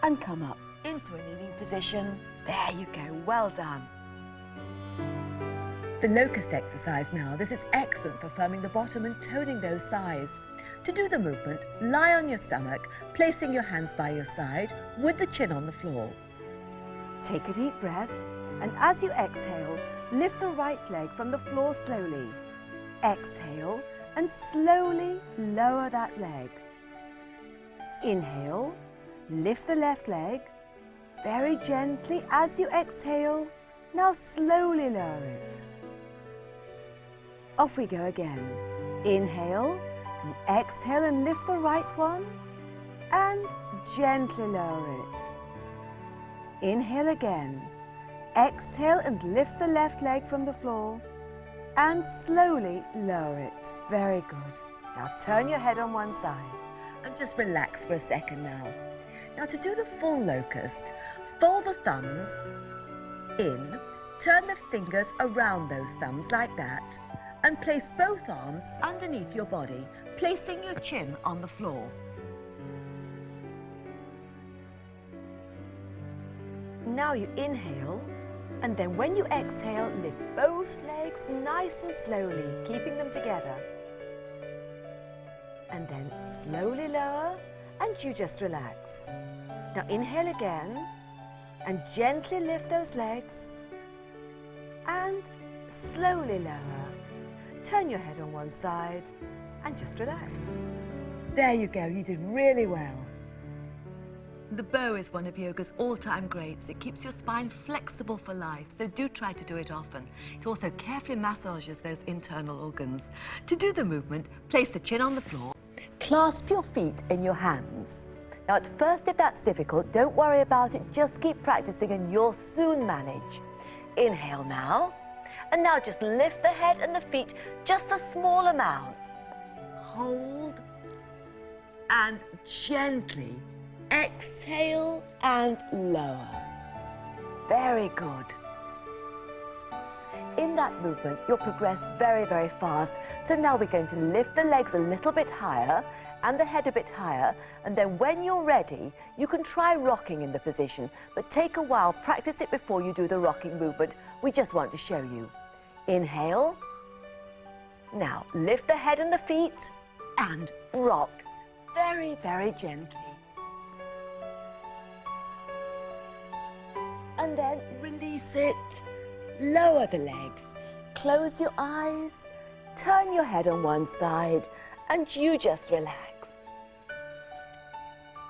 And come up into a kneeling position. There you go, well done. The locust exercise now. This is excellent for firming the bottom and toning those thighs. To do the movement, lie on your stomach, placing your hands by your side with the chin on the floor. Take a deep breath, and as you exhale, lift the right leg from the floor slowly. Exhale and slowly lower that leg. Inhale, lift the left leg. Very gently as you exhale, now slowly lower it. Off we go again. Inhale and exhale and lift the right one and gently lower it. Inhale again. Exhale and lift the left leg from the floor and slowly lower it. Very good. Now turn your head on one side and just relax for a second now. Now to do the full locust, fold the thumbs in, turn the fingers around those thumbs like that, and place both arms underneath your body, placing your chin on the floor. Now you inhale, and then when you exhale, lift both legs nice and slowly, keeping them together. And then slowly lower, and you just relax. Now inhale again, and gently lift those legs, and slowly lower. Turn your head on one side, and just relax. There you go, you did really well. The bow is one of yoga's all-time greats. It keeps your spine flexible for life, so do try to do it often. It also carefully massages those internal organs. To do the movement, place the chin on the floor, clasp your feet in your hands. Now at first, if that's difficult, don't worry about it, just keep practicing and you'll soon manage. Inhale now, and now just lift the head and the feet just a small amount. Hold, and gently exhale and lower. Very good. In that movement, you'll progress very, very fast. So now we're going to lift the legs a little bit higher and the head a bit higher, and then when you're ready, you can try rocking in the position, but take a while, practice it before you do the rocking movement. We just want to show you. Inhale. Now lift the head and the feet and rock very, very gently. And then release it. Lower the legs. Close your eyes. Turn your head on one side and you just relax.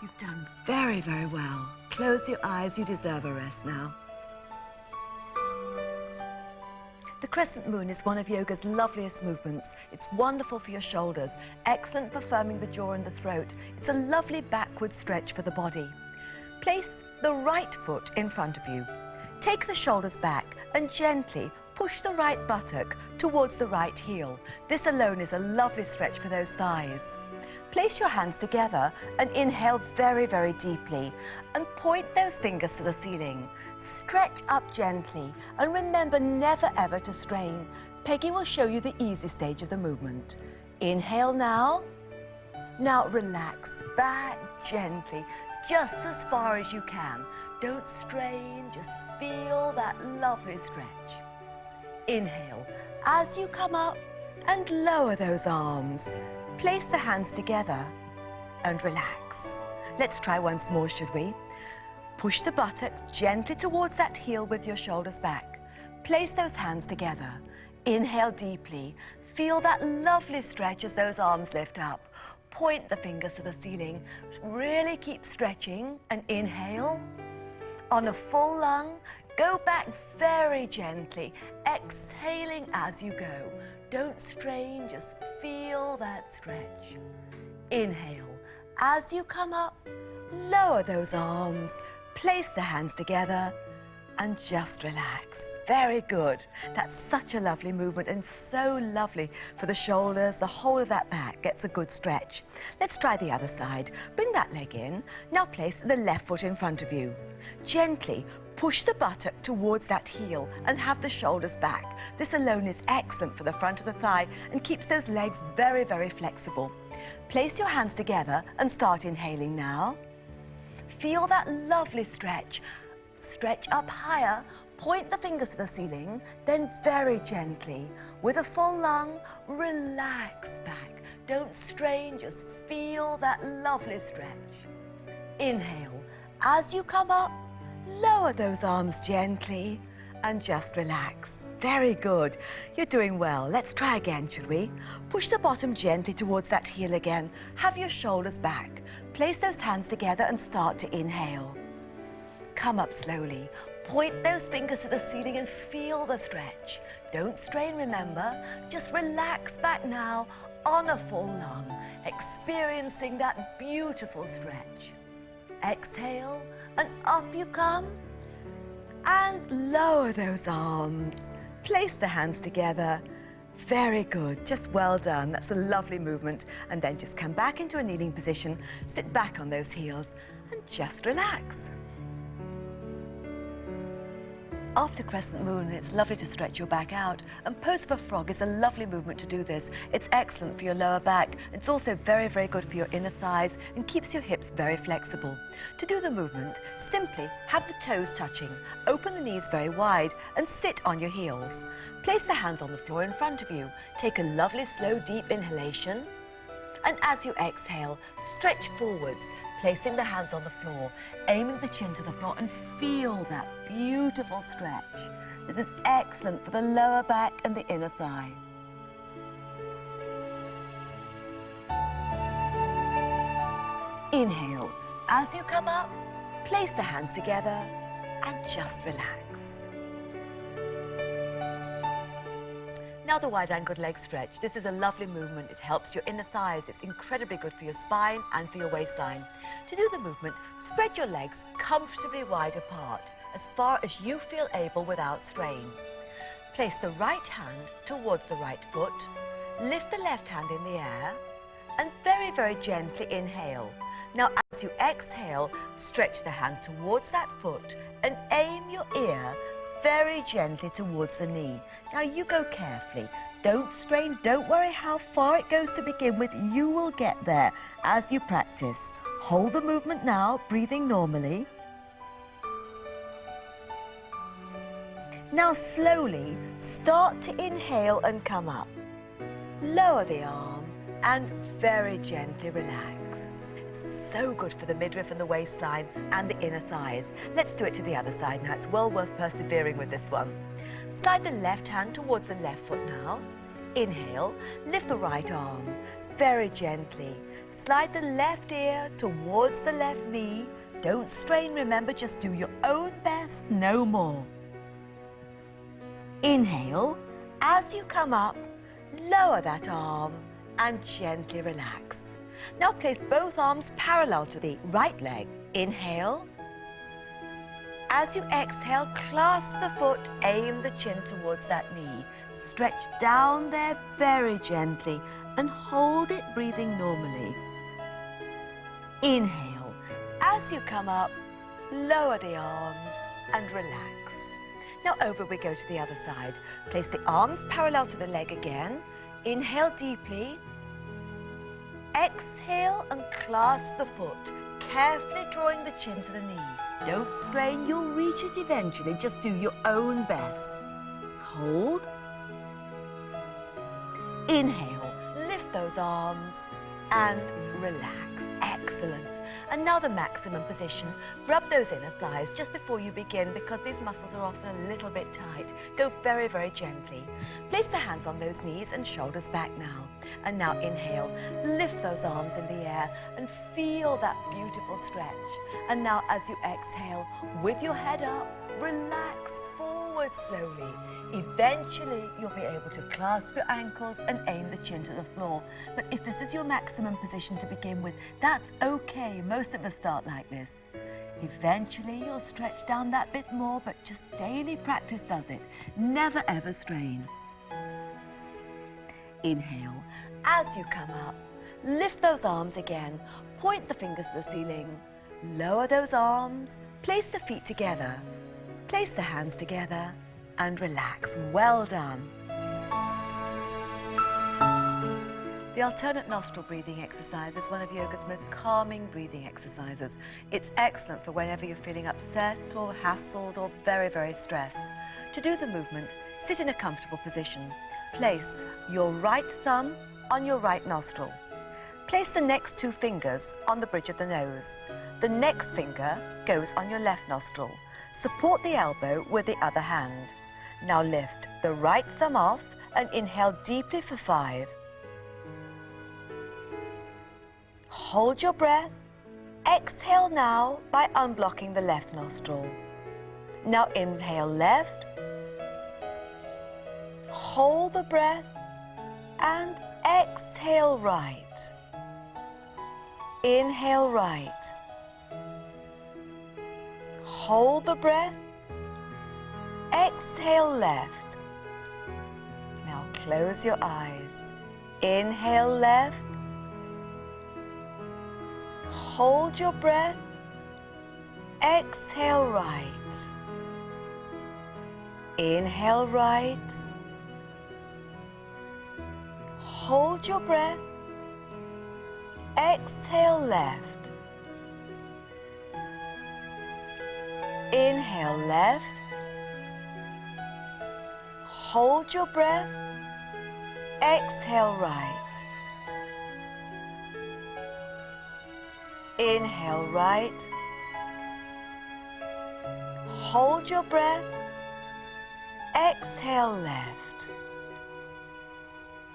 You've done very, very well. Close your eyes. You deserve a rest now. The crescent moon is one of yoga's loveliest movements. It's wonderful for your shoulders, excellent for firming the jaw and the throat. It's a lovely backward upward stretch for the body. Place the right foot in front of you. Take the shoulders back and gently push the right buttock towards the right heel. This alone is a lovely stretch for those thighs. Place your hands together and inhale very, very deeply and point those fingers to the ceiling. Stretch up gently and remember never ever to strain. Peggy will show you the easy stage of the movement. Inhale now. Now relax back gently, just as far as you can. Don't strain, just feel that lovely stretch. Inhale as you come up and lower those arms. Place the hands together and relax. Let's try once more, should we? Push the buttock gently towards that heel with your shoulders back. Place those hands together. Inhale deeply. Feel that lovely stretch as those arms lift up. Point the fingers to the ceiling. Really keep stretching and inhale. On a full lung, go back very gently, exhaling as you go. Don't strain, just feel that stretch. Inhale. As you come up, lower those arms, place the hands together and just relax. Very good. That's such a lovely movement and so lovely for the shoulders. The whole of that back gets a good stretch. Let's try the other side. Bring that leg in. Now place the left foot in front of you. Gently push the buttock towards that heel and have the shoulders back. This alone is excellent for the front of the thigh and keeps those legs very, very flexible. Place your hands together and start inhaling now. Feel that lovely stretch. Stretch up higher, point the fingers to the ceiling, then very gently, with a full lung, relax back. Don't strain, just feel that lovely stretch. Inhale. As you come up, lower those arms gently and just relax. Very good. You're doing well. Let's try again, should we? Push the bottom gently towards that heel again. Have your shoulders back. Place those hands together and start to inhale. Come up slowly. Point those fingers to the ceiling and feel the stretch. Don't strain, remember. Just relax back now on a full lung, experiencing that beautiful stretch. Exhale and up you come. And lower those arms. Place the hands together. Very good. Just well done. That's a lovely movement. And then just come back into a kneeling position. Sit back on those heels and just relax. After Crescent Moon, it's lovely to stretch your back out, and Pose of a Frog is a lovely movement to do this. It's excellent for your lower back. It's also very, very good for your inner thighs and keeps your hips very flexible. To do the movement, simply have the toes touching, open the knees very wide and sit on your heels. Place the hands on the floor in front of you. Take a lovely, slow, deep inhalation. And as you exhale, stretch forwards, placing the hands on the floor, aiming the chin to the floor, and feel that beautiful stretch. This is excellent for the lower back and the inner thigh. Inhale. As you come up, place the hands together and just relax. Now the wide-angled leg stretch. This is a lovely movement. It helps your inner thighs. It's incredibly good for your spine and for your waistline. To do the movement, spread your legs comfortably wide apart, as far as you feel able without strain. Place the right hand towards the right foot, lift the left hand in the air, and very, very gently inhale. Now as you exhale, stretch the hand towards that foot and aim your ear very gently towards the knee. Now you go carefully. Don't strain, don't worry how far it goes to begin with. You will get there as you practice. Hold the movement now, breathing normally. Now slowly start to inhale and come up. Lower the arm and very gently relax. So good for the midriff and the waistline and the inner thighs. Let's do it to the other side now. It's well worth persevering with this one. Slide the left hand towards the left foot now. Inhale, lift the right arm very gently. Slide the left ear towards the left knee. Don't strain, remember, just do your own best, no more. Inhale, as you come up, lower that arm and gently relax. Now place both arms parallel to the right leg. Inhale. As you exhale, clasp the foot, aim the chin towards that knee. Stretch down there very gently and hold it, breathing normally. Inhale. As you come up, lower the arms and relax. Now over we go to the other side. Place the arms parallel to the leg again. Inhale deeply. Exhale and clasp the foot, carefully drawing the chin to the knee. Don't strain, you'll reach it eventually. Just do your own best. Hold. Inhale, lift those arms and relax. Excellent. And now the maximum position. Rub those inner thighs just before you begin because these muscles are often a little bit tight. Go very, very gently. Place the hands on those knees and shoulders back now. And now inhale, lift those arms in the air and feel that beautiful stretch. And now as you exhale, with your head up, relax forward slowly. Eventually, you'll be able to clasp your ankles and aim the chin to the floor. But if this is your maximum position to begin with, that's okay. Most of us start like this. Eventually, you'll stretch down that bit more, but just daily practice does it. Never ever strain. Inhale. As you come up, lift those arms again. Point the fingers to the ceiling. Lower those arms. Place the feet together. Place the hands together and relax. Well done. The alternate nostril breathing exercise is one of yoga's most calming breathing exercises. It's excellent for whenever you're feeling upset or hassled or very, very stressed. To do the movement, sit in a comfortable position. Place your right thumb on your right nostril. Place the next two fingers on the bridge of the nose. The next finger goes on your left nostril. Support the elbow with the other hand. Now lift the right thumb off and inhale deeply for 5. Hold your breath. Exhale now by unblocking the left nostril. Now inhale left. Hold the breath and exhale right. Inhale right. Hold the breath. Exhale left. Now close your eyes. Inhale left. Hold your breath. Exhale right. Inhale right. Hold your breath. Exhale left. Inhale left. Hold your breath. Exhale right. Inhale right. Hold your breath. Exhale left.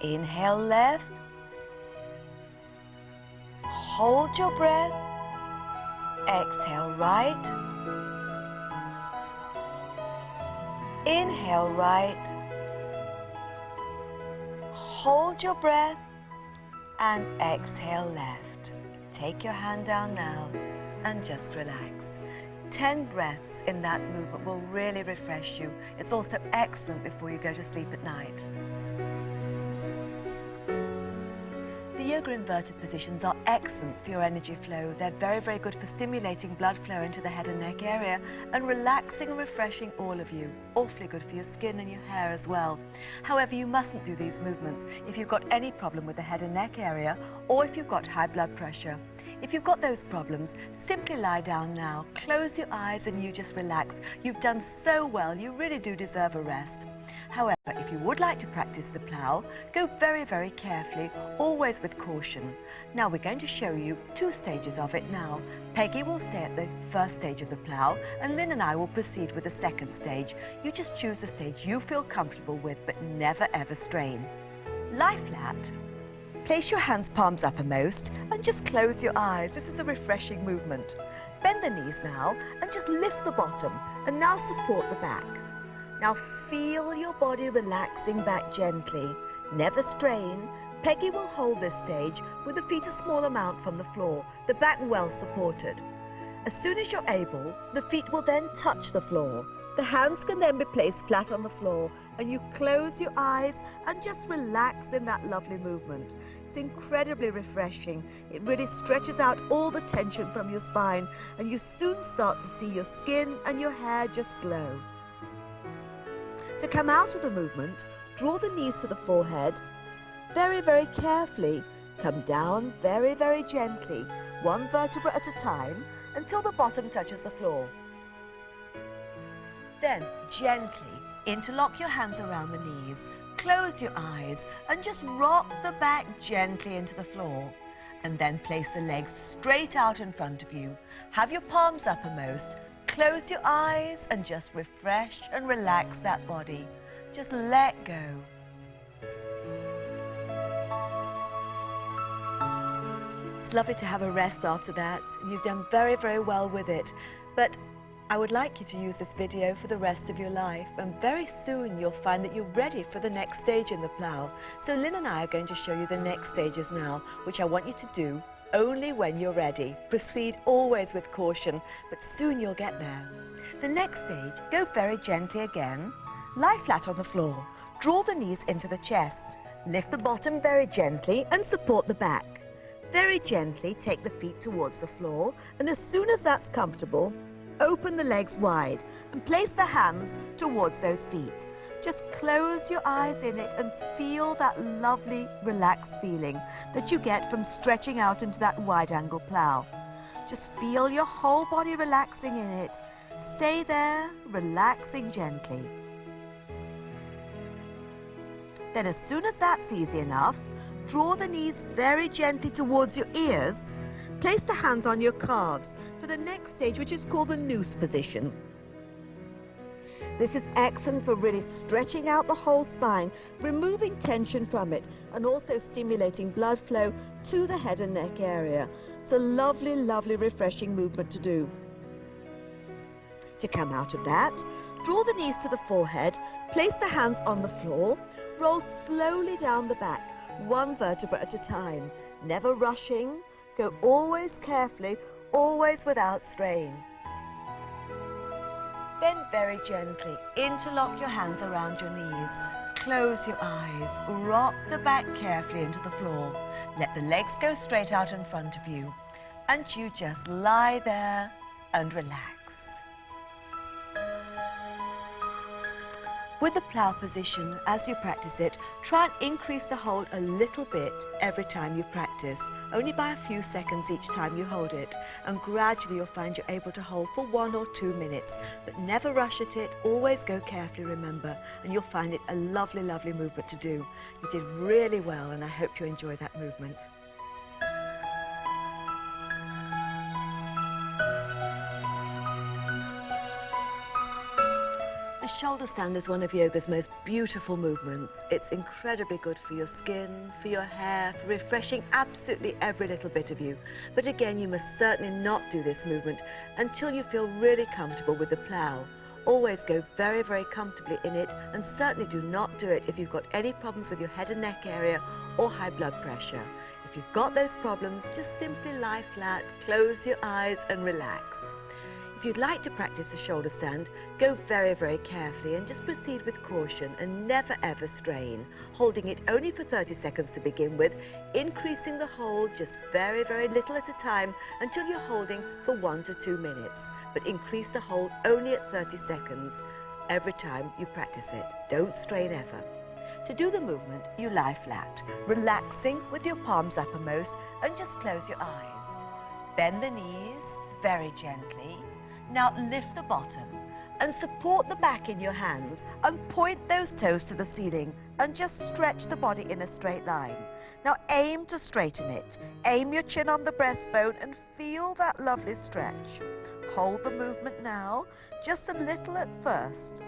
Inhale left. Hold your breath. Exhale right. Inhale right. Hold your breath and exhale left. Take your hand down now and just relax. 10 breaths in that movement will really refresh you. It's also excellent before you go to sleep at night. The yoga inverted positions are excellent for your energy flow. They're very, very good for stimulating blood flow into the head and neck area and relaxing and refreshing all of you. Awfully good for your skin and your hair as well. However, you mustn't do these movements if you've got any problem with the head and neck area or if you've got high blood pressure. If you've got those problems, simply lie down now, close your eyes and you just relax. You've done so well, you really do deserve a rest. However, if you would like to practice the plough, go very, very carefully, always with caution. Now we're going to show you 2 stages of it now. Peggy will stay at the first stage of the plough and Lynn and I will proceed with the second stage. You just choose the stage you feel comfortable with, but never ever strain. Lie flat. Place your hands palms uppermost and just close your eyes. This is a refreshing movement. Bend the knees now and just lift the bottom and now support the back. Now feel your body relaxing back gently. Never strain, Peggy will hold this stage with the feet a small amount from the floor, the back well supported. As soon as you're able, the feet will then touch the floor. The hands can then be placed flat on the floor and you close your eyes and just relax in that lovely movement. It's incredibly refreshing. It really stretches out all the tension from your spine and you soon start to see your skin and your hair just glow. To come out of the movement, draw the knees to the forehead. Very, very carefully, come down very, very gently, one vertebra at a time, until the bottom touches the floor. Then, gently, interlock your hands around the knees, close your eyes, and just rock the back gently into the floor. And then place the legs straight out in front of you. Have your palms uppermost, close your eyes, and just refresh and relax that body. Just let go. It's lovely to have a rest after that. You've done very, very well with it. But I would like you to use this video for the rest of your life, and very soon you'll find that you're ready for the next stage in the plough. So Lynn and I are going to show you the next stages now, which I want you to do only when you're ready. Proceed always with caution, but soon you'll get there. The next stage, go very gently again. Lie flat on the floor. Draw the knees into the chest. Lift the bottom very gently and support the back. Very gently take the feet towards the floor, and as soon as that's comfortable, open the legs wide and place the hands towards those feet. Just close your eyes in it and feel that lovely, relaxed feeling that you get from stretching out into that wide-angle plough. Just feel your whole body relaxing in it. Stay there, relaxing gently. Then as soon as that's easy enough, draw the knees very gently towards your ears. Place the hands on your calves for the next stage, which is called the noose position. This is excellent for really stretching out the whole spine, removing tension from it, and also stimulating blood flow to the head and neck area. It's a lovely, lovely, refreshing movement to do. To come out of that, draw the knees to the forehead, place the hands on the floor, roll slowly down the back, one vertebra at a time, never rushing. Go always carefully, always without strain. Then very gently, interlock your hands around your knees. Close your eyes, rock the back carefully into the floor. Let the legs go straight out in front of you. And you just lie there and relax. With the plough position, as you practice it, try and increase the hold a little bit every time you practice, only by a few seconds each time you hold it, and gradually you'll find you're able to hold for 1 or 2 minutes, but never rush at it, always go carefully, remember, and you'll find it a lovely, lovely movement to do. You did really well, and I hope you enjoy that movement. The shoulder stand is one of yoga's most beautiful movements. It's incredibly good for your skin, for your hair, for refreshing absolutely every little bit of you. But again, you must certainly not do this movement until you feel really comfortable with the plough. Always go very, very comfortably in it, and certainly do not do it if you've got any problems with your head and neck area or high blood pressure. If you've got those problems, just simply lie flat, close your eyes and relax. If you'd like to practice the shoulder stand, go very, very carefully and just proceed with caution and never ever strain, holding it only for 30 seconds to begin with, increasing the hold just very, very little at a time until you're holding for 1 to 2 minutes. But increase the hold only at 30 seconds every time you practice it. Don't strain ever. To do the movement, you lie flat, relaxing with your palms uppermost, and just close your eyes. Bend the knees very gently. Now lift the bottom and support the back in your hands and point those toes to the ceiling and just stretch the body in a straight line. Now aim to straighten it. Aim your chin on the breastbone and feel that lovely stretch. Hold the movement now, just a little at first.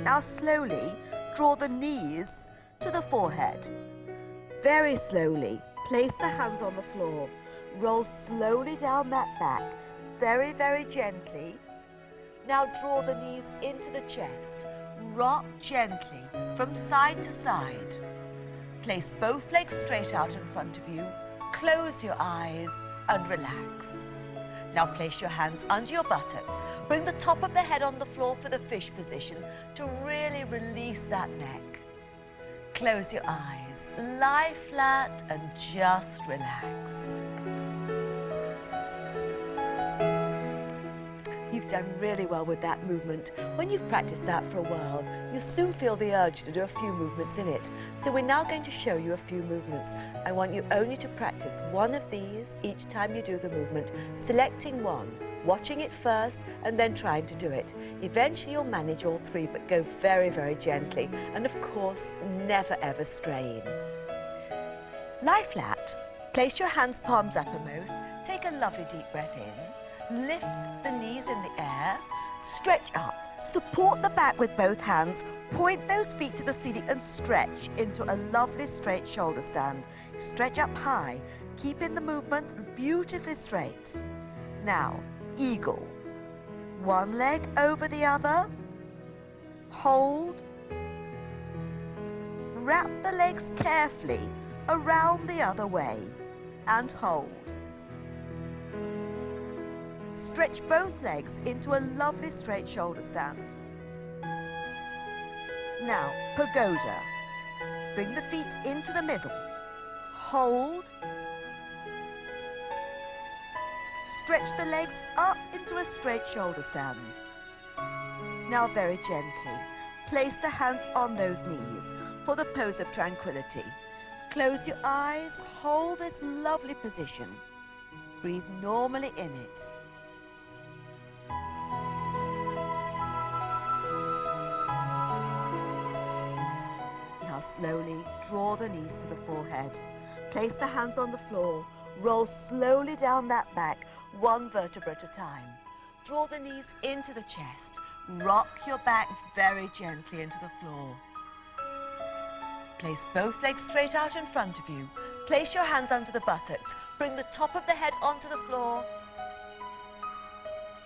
Now slowly draw the knees to the forehead. Very slowly, place the hands on the floor. Roll slowly down that back. very, very gently. Now draw the knees into the chest. Rock gently from side to side. Place both legs straight out in front of you. Close your eyes and relax. Now place your hands under your buttocks. Bring the top of the head on the floor for the fish position to really release that neck. Close your eyes, lie flat and just relax. You've done really well with that movement. When you've practiced that for a while, you'll soon feel the urge to do a few movements in it. So we're now going to show you a few movements. I want you only to practice one of these each time you do the movement, selecting one, watching it first and then trying to do it. Eventually you'll manage all three, but go very, very gently. And of course, never ever strain. Lie flat. Place your hands palms uppermost. Take a lovely deep breath in. Lift the knees in the air. Stretch up. Support the back with both hands. Point those feet to the ceiling and stretch into a lovely straight shoulder stand. Stretch up high. Keeping the movement beautifully straight. Now, eagle. One leg over the other. Hold. Wrap the legs carefully around the other way and hold. Stretch both legs into a lovely straight shoulder stand. Now, pagoda. Bring the feet into the middle. Hold. Stretch the legs up into a straight shoulder stand. Now very gently, place the hands on those knees for the pose of tranquility. Close your eyes, hold this lovely position. Breathe normally in it. Now slowly draw the knees to the forehead. Place the hands on the floor. Roll slowly down that back, one vertebra at a time. Draw the knees into the chest. Rock your back very gently into the floor. Place both legs straight out in front of you. Place your hands under the buttocks. Bring the top of the head onto the floor.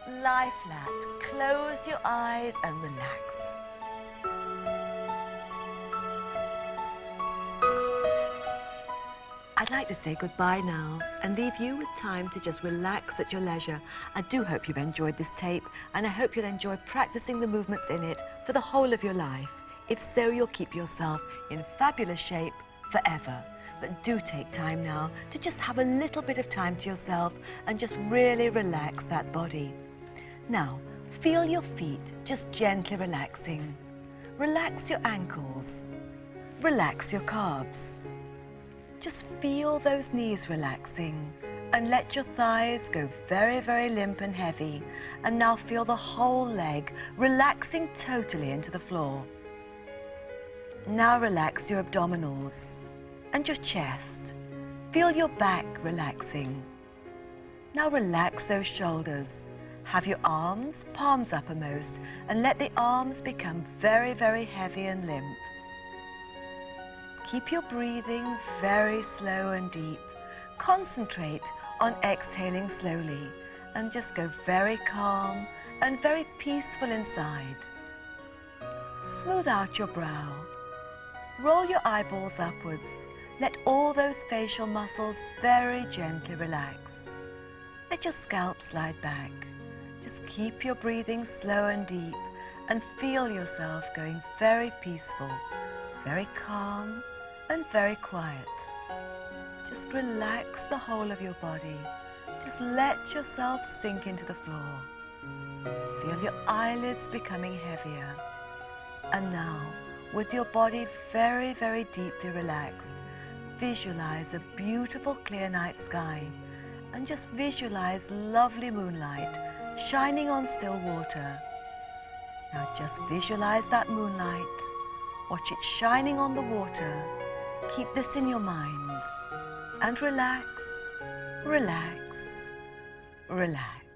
Lie flat. Close your eyes and relax. I'd like to say goodbye now and leave you with time to just relax at your leisure. I do hope you've enjoyed this tape, and I hope you'll enjoy practicing the movements in it for the whole of your life. If so, you'll keep yourself in fabulous shape forever. But do take time now to just have a little bit of time to yourself and just really relax that body. Now, feel your feet just gently relaxing. Relax your ankles. Relax your calves. Just feel those knees relaxing and let your thighs go very, very limp and heavy. And now feel the whole leg relaxing totally into the floor. Now relax your abdominals and your chest. Feel your back relaxing. Now relax those shoulders. Have your arms, palms uppermost, and let the arms become very, very heavy and limp. Keep your breathing very slow and deep. Concentrate on exhaling slowly and just go very calm and very peaceful inside. Smooth out your brow. Roll your eyeballs upwards. Let all those facial muscles very gently relax. Let your scalp slide back. Just keep your breathing slow and deep and feel yourself going very peaceful, very calm and very quiet. Just relax the whole of your body. Just let yourself sink into the floor. Feel your eyelids becoming heavier. And now, with your body very, very deeply relaxed, visualize a beautiful clear night sky and just visualize lovely moonlight shining on still water. Now just visualize that moonlight. Watch it shining on the water. Keep this in your mind and relax, relax, relax.